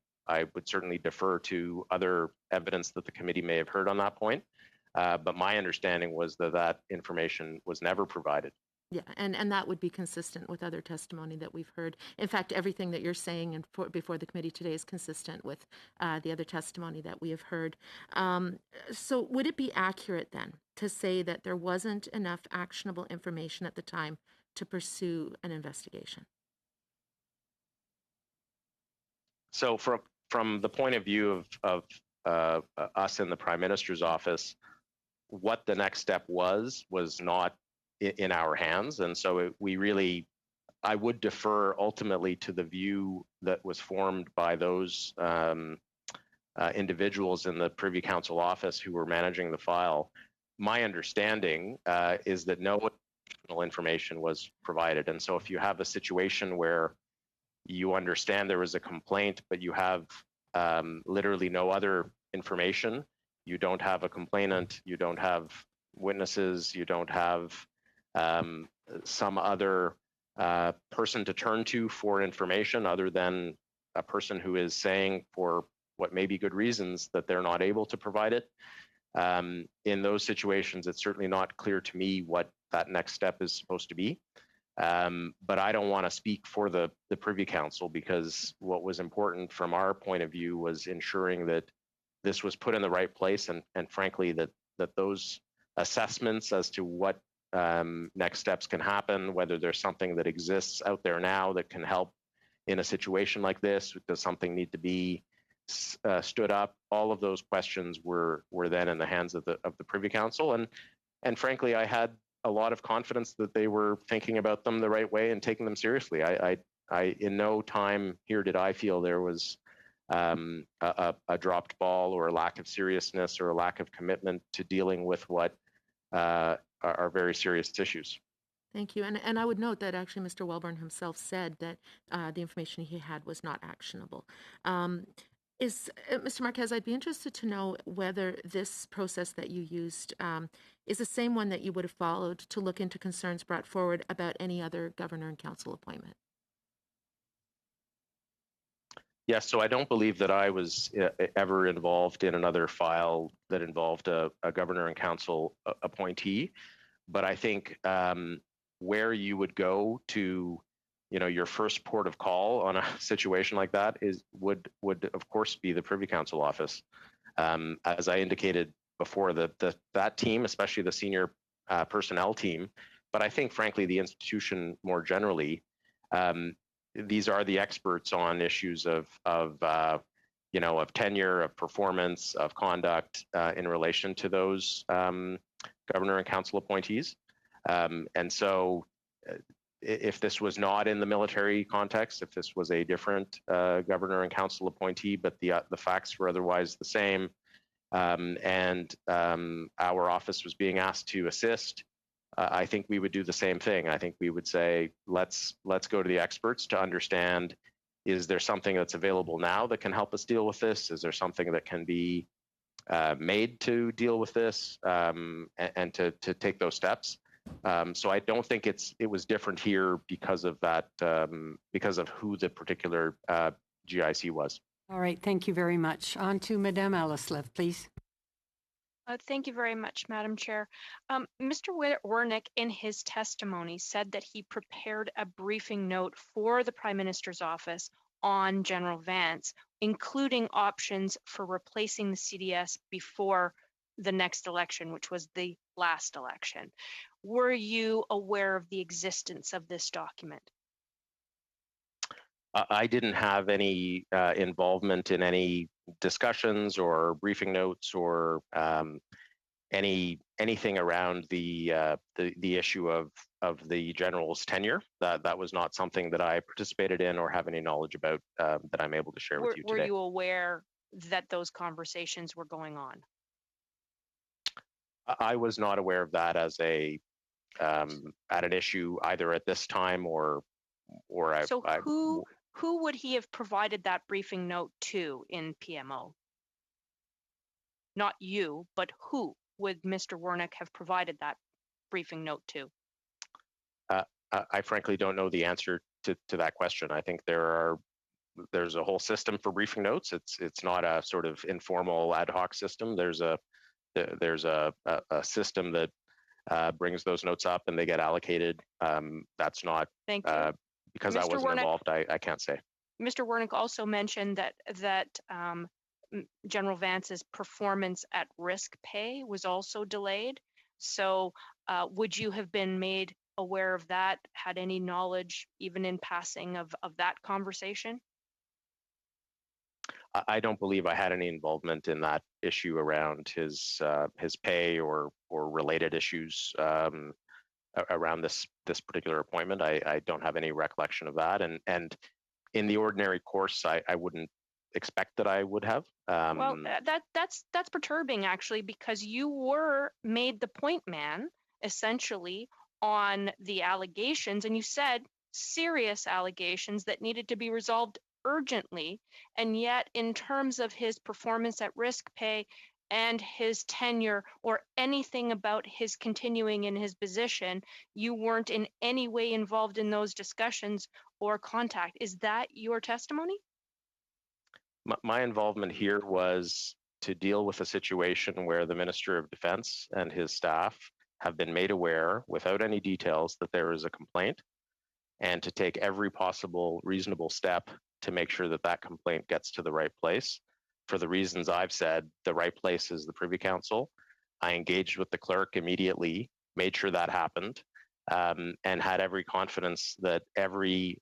would certainly defer to other evidence that the committee may have heard on that point. But my understanding was that information was never provided. Yeah, and that would be consistent with other testimony that we've heard. In fact, everything that you're saying before the committee today is consistent with the other testimony that we have heard. So would it be accurate then to say that there wasn't enough actionable information at the time to pursue an investigation? So from the point of view of us in the Prime Minister's office, what the next step was not in our hands. And so I would defer ultimately to the view that was formed by those individuals in the Privy Council office who were managing the file. My understanding is that no additional information was provided. And so if you have a situation where you understand there was a complaint, but you have literally no other information, you don't have a complainant, you don't have witnesses, you don't have some other person to turn to for information other than a person who is saying for what may be good reasons that they're not able to provide it. In those situations, it's certainly not clear to me what that next step is supposed to be. But I don't want to speak for the Privy Council, because what was important from our point of view was ensuring that this was put in the right place, and frankly that those assessments as to what next steps can happen, whether there's something that exists out there now that can help in a situation like this, does something need to be stood up, all of those questions were then in the hands of the Privy Council, and frankly I had a lot of confidence that they were thinking about them the right way and taking them seriously. I in no time here did I feel there was a dropped ball or a lack of seriousness or a lack of commitment to dealing with what are very serious issues. Thank you. And I would note that actually Mr. Walborn himself said that the information he had was not actionable. Mr. Marquez, I'd be interested to know whether this process that you used is the same one that you would have followed to look into concerns brought forward about any other governor and council appointment. Yes, so I don't believe that I was ever involved in another file that involved a governor and council appointee, but I think where you would go to, your first port of call on a situation like that would of course be the Privy Council office. As I indicated before, that team, especially the senior personnel team, but I think frankly the institution more generally, these are the experts on issues of tenure, of performance, of conduct in relation to those governor and council appointees. And so if this was not in the military context, if this was a different governor and council appointee, but the facts were otherwise the same, and our office was being asked to assist, I think we would do the same thing. I think we would say, let's go to the experts to understand, is there something that's available now that can help us deal with this? Is there something that can be made to deal with this, and to take those steps? So I don't think it was different here because of that, because of who the particular GIC was. All right, thank you very much. On to Madame Elleslev, please. Thank you very much, Madam Chair. Mr. Wernick, in his testimony, said that he prepared a briefing note for the Prime Minister's office on General Vance, including options for replacing the CDS before the next election, which was the last election. Were you aware of the existence of this document? I didn't have any involvement in any discussions or briefing notes or anything around the issue of the general's tenure. That was not something that I participated in or have any knowledge about that I'm able to share with you today. Were you aware that those conversations were going on? I was not aware of that as at an issue either at this time or So who would he have provided that briefing note to in PMO? Not you, but who would Mr. Wernick have provided that briefing note to? I frankly don't know the answer to that question. I think there's a whole system for briefing notes. It's not a sort of informal ad hoc system. There's a system that brings those notes up and they get allocated. That's not. Thank you. Because I wasn't involved, I can't say. Mr. Wernick also mentioned that General Vance's performance at risk pay was also delayed. So would you have been made aware of that, had any knowledge, even in passing, of that conversation? I don't believe I had any involvement in that issue around his pay or related issues around this particular appointment. I don't have any recollection of that, and in the ordinary course, I wouldn't expect that I would have. Well, that's perturbing actually, because you were made the point man essentially on the allegations, and you said serious allegations that needed to be resolved urgently, and yet in terms of his performance at risk pay and his tenure or anything about his continuing in his position, you weren't in any way involved in those discussions or contact. Is that your testimony? My involvement here was to deal with a situation where the Minister of Defense and his staff have been made aware without any details that there is a complaint, and to take every possible reasonable step to make sure that that complaint gets to the right place. For the reasons I've said, the right place is the Privy Council. I engaged with the clerk immediately, made sure that happened, and had every confidence that every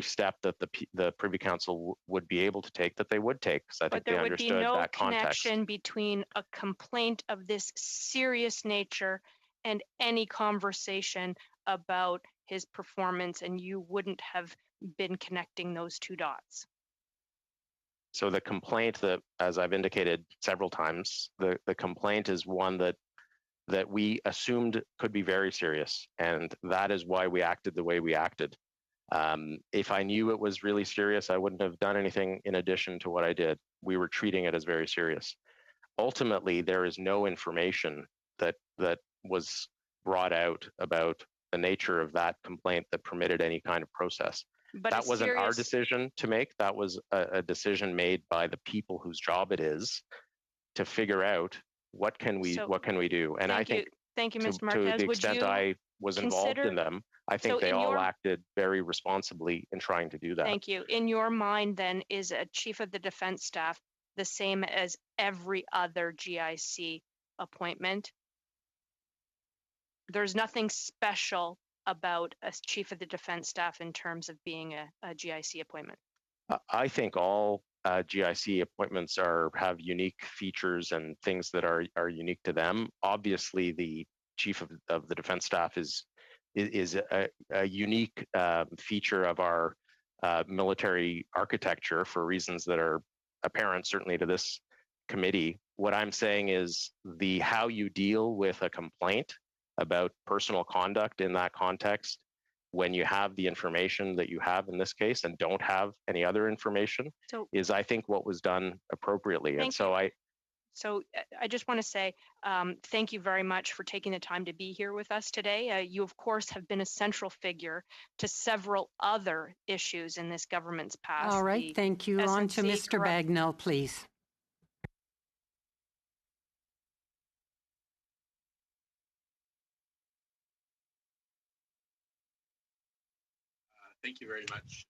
step that the Privy Council would be able to take, that they would take, because I think they understood that context. But there would be no connection between a complaint of this serious nature and any conversation about his performance, and you wouldn't have been connecting those two dots. So the complaint that, as I've indicated several times, the complaint is one that we assumed could be very serious, and that is why we acted the way we acted. If I knew it was really serious, I wouldn't have done anything in addition to what I did. We were treating it as very serious. Ultimately, there is no information that was brought out about the nature of that complaint that permitted any kind of process. But that wasn't our serious, decision to make. That was a decision made by the people whose job it is to figure out what can we do. And I think thank you, Mr. to Marquez. the Would extent you I was involved in consider- them, I think So they in all your- acted very responsibly in trying to do that. Thank you. In your mind, then, is a chief of the defense staff the same as every other GIC appointment? There's nothing special about a chief of the defense staff in terms of being a GIC appointment. I think all GIC appointments have unique features and things that are unique to them. Obviously, the chief of the defense staff is a unique feature of our military architecture for reasons that are apparent certainly to this committee. What I'm saying is how you deal with a complaint about personal conduct in that context, when you have the information that you have in this case and don't have any other information, is I think what was done appropriately. And so I just want to say thank you very much for taking the time to be here with us today. You, of course, have been a central figure to several other issues in this government's past. All right, thank you. On to Mr. Bagnell, please. Thank you very much,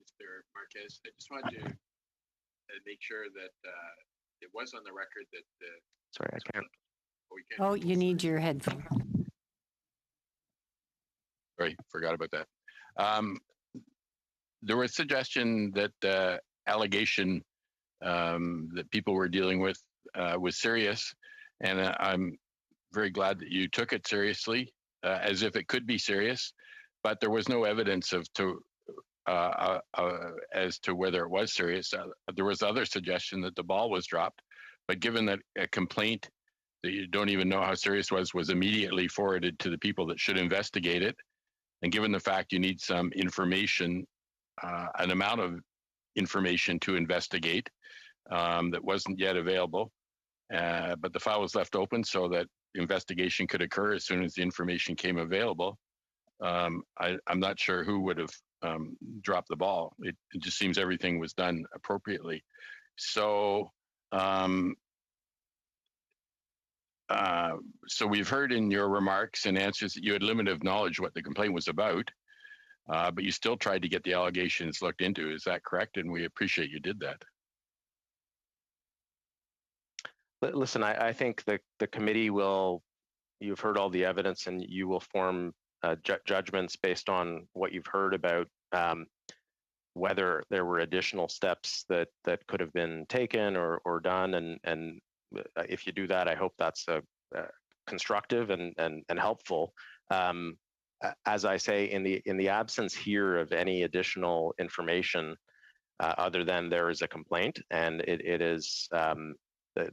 Mr. Marquez. I just wanted to make sure that it was on the record that sorry, I can't. Oh, you need your headphone. Sorry, forgot about that. There was suggestion that the allegation that people were dealing with was serious, and I'm very glad that you took it seriously, as if it could be serious, but there was no evidence as to whether it was serious. There was other suggestion that the ball was dropped, but given that a complaint that you don't even know how serious was immediately forwarded to the people that should investigate it, and given the fact you need some information, an amount of information to investigate that wasn't yet available, but the file was left open so that investigation could occur as soon as the information came available. I'm not sure who would have dropped the ball. It just seems everything was done appropriately. So, so we've heard in your remarks and answers that you had limited knowledge what the complaint was about, but you still tried to get the allegations looked into. Is that correct? And we appreciate you did that. Listen, I think the committee you've heard all the evidence and you will form judgments based on what you've heard about whether there were additional steps that could have been taken or done. And if you do that, I hope that's constructive and helpful. As I say, in the absence here of any additional information other than there is a complaint, and it is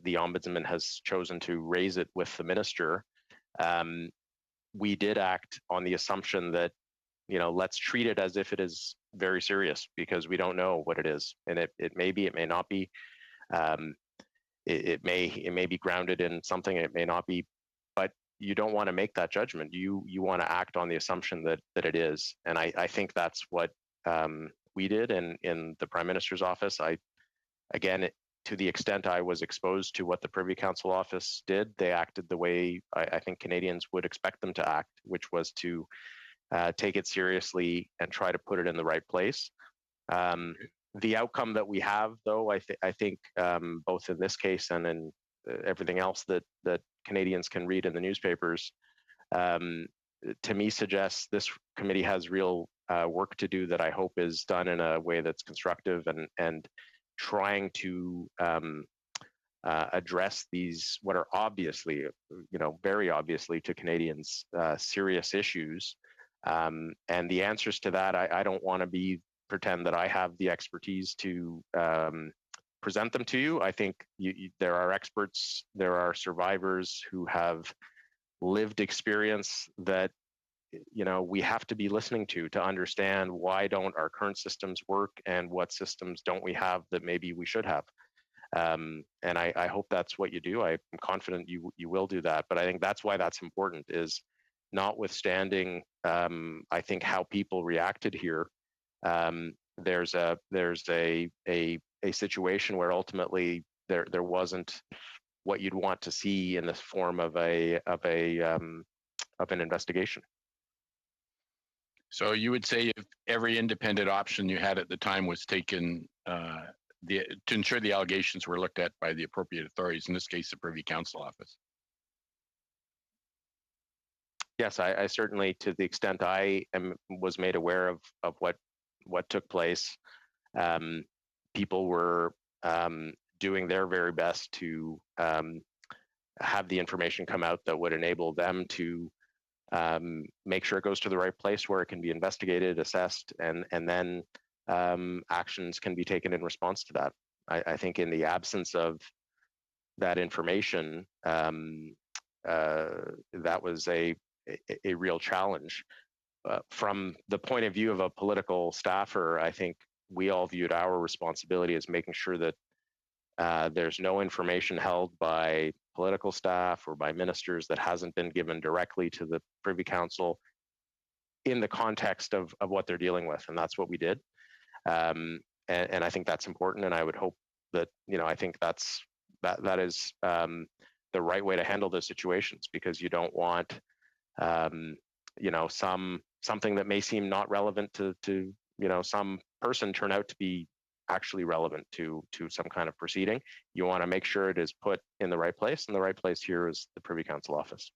the ombudsman has chosen to raise it with the minister. We did act on the assumption that, let's treat it as if it is very serious, because we don't know what it is, and it may be, it may not be. It may be grounded in something, it may not be, but you don't want to make that judgment. You want to act on the assumption that it is, and I think that's what we did in the Prime Minister's office. To the extent I was exposed to what the Privy Council office did, they acted the way I think Canadians would expect them to act, which was to take it seriously and try to put it in the right place. The outcome that we have, though, I think both in this case and in everything else that Canadians can read in the newspapers, to me suggests this committee has real work to do that I hope is done in a way that's constructive and trying to address these, what are obviously, very obviously to Canadians, serious issues. And the answers to that, I don't want to pretend that I have the expertise to present them to you. I think there are experts, there are survivors who have lived experience that we have to be listening to understand why don't our current systems work and what systems don't we have that maybe we should have. And I hope that's what you do. I'm confident you will do that. But I think that's why that's important, is notwithstanding, I think, how people reacted here, there's a situation where ultimately there wasn't what you'd want to see in the form of an investigation. So you would say if every independent option you had at the time was taken to ensure the allegations were looked at by the appropriate authorities, in this case, the Privy Council Office? Yes, I certainly, to the extent I was made aware of what took place, people were doing their very best to have the information come out that would enable them to make sure it goes to the right place where it can be investigated, assessed, and then actions can be taken in response to that. I think in the absence of that information, that was a real challenge. From the point of view of a political staffer, I think we all viewed our responsibility as making sure that there's no information held by political staff or by ministers that hasn't been given directly to the Privy Council in the context of what they're dealing with, and that's what we did. And I think that's important, and I would hope that, I think that is the right way to handle those situations, because you don't want something that may seem not relevant to some person turn out to be actually relevant to some kind of proceeding. You want to make sure it is put in the right place, and the right place here is the Privy Council Office.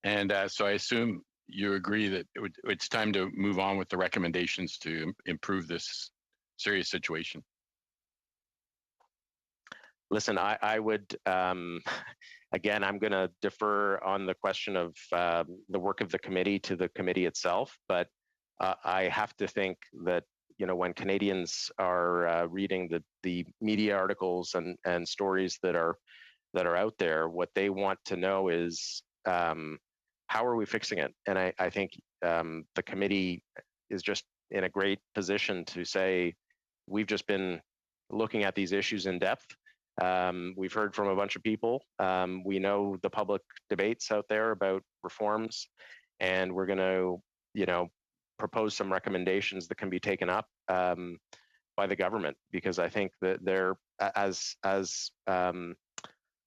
And so I assume you agree that it's time to move on with the recommendations to improve this serious situation. Listen, I would, again, I'm going to defer on the question of the work of the committee to the committee itself, but I have to think that, when Canadians are reading the media articles and stories that are out there, what they want to know is how are we fixing it? And I think the committee is just in a great position to say, we've just been looking at these issues in depth. We've heard from a bunch of people. We know the public debates out there about reforms, and we're going to, propose some recommendations that can be taken up by the government, because I think that they're as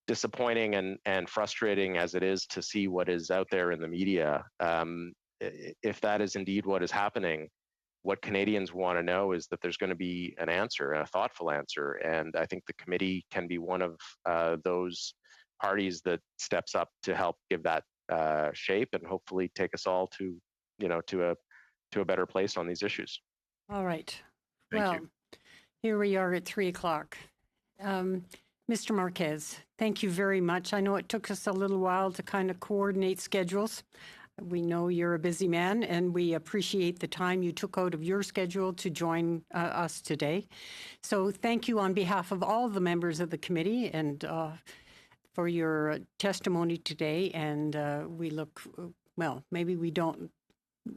disappointing and frustrating as it is to see what is out there in the media. If that is indeed what is happening, what Canadians want to know is that there's going to be an answer, a thoughtful answer. And I think the committee can be one of those parties that steps up to help give that shape and hopefully take us all to a better place on these issues. All right. Thank you. Here we are at 3:00. Mr. Marquez, thank you very much. I know it took us a little while to kind of coordinate schedules. We know you're a busy man, and we appreciate the time you took out of your schedule to join us today. So thank you on behalf of all the members of the committee and for your testimony today. And we look, well, maybe we don't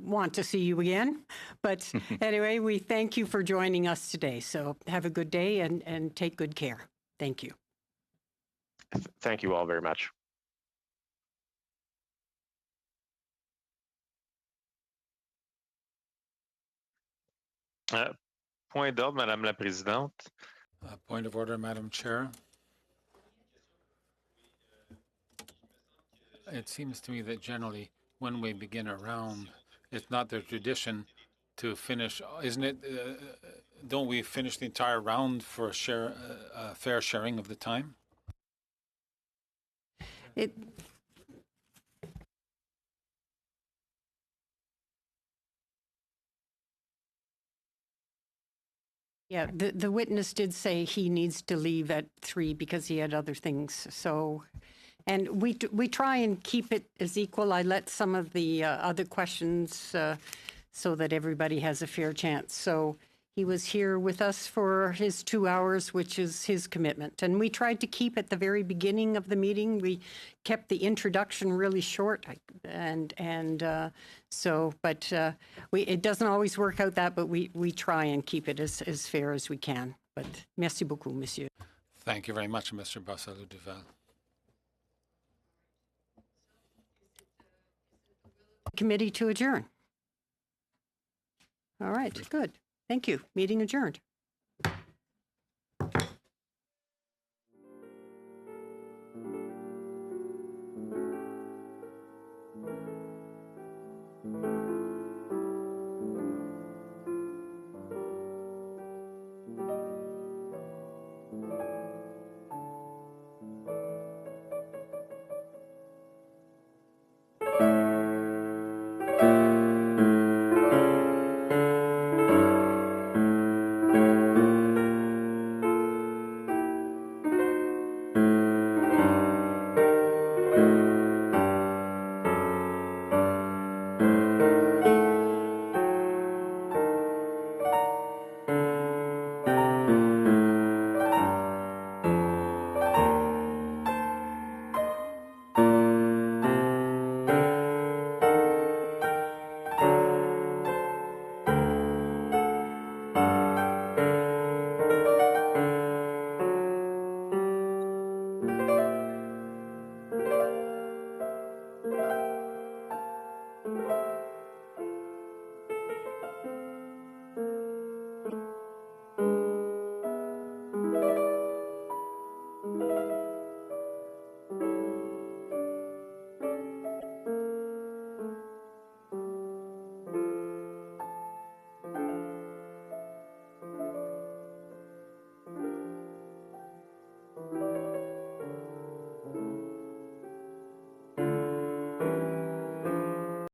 want to see you again, but anyway, we thank you for joining us today. So have a good day and take good care. Thank you. Thank you all very much. Point d'ordre, Madame la Présidente. Point of order, Madam Chair. It seems to me that generally when we begin a round, it's not the tradition to finish, isn't it? Don't we finish the entire round for a fair sharing of the time? Yeah, the witness did say he needs to leave at 3 because he had other things. So, and we try and keep it as equal. I let some of the other questions so that everybody has a fair chance. So He was here with us for his 2 hours, which is his commitment. And we tried to keep at the very beginning of the meeting. We kept the introduction really short, it doesn't always work out that, but we try and keep it as fair as we can. But merci beaucoup, monsieur. Thank you very much, Mr. Barsalou-Duval. Committee to adjourn. All right, good. Thank you. Meeting adjourned.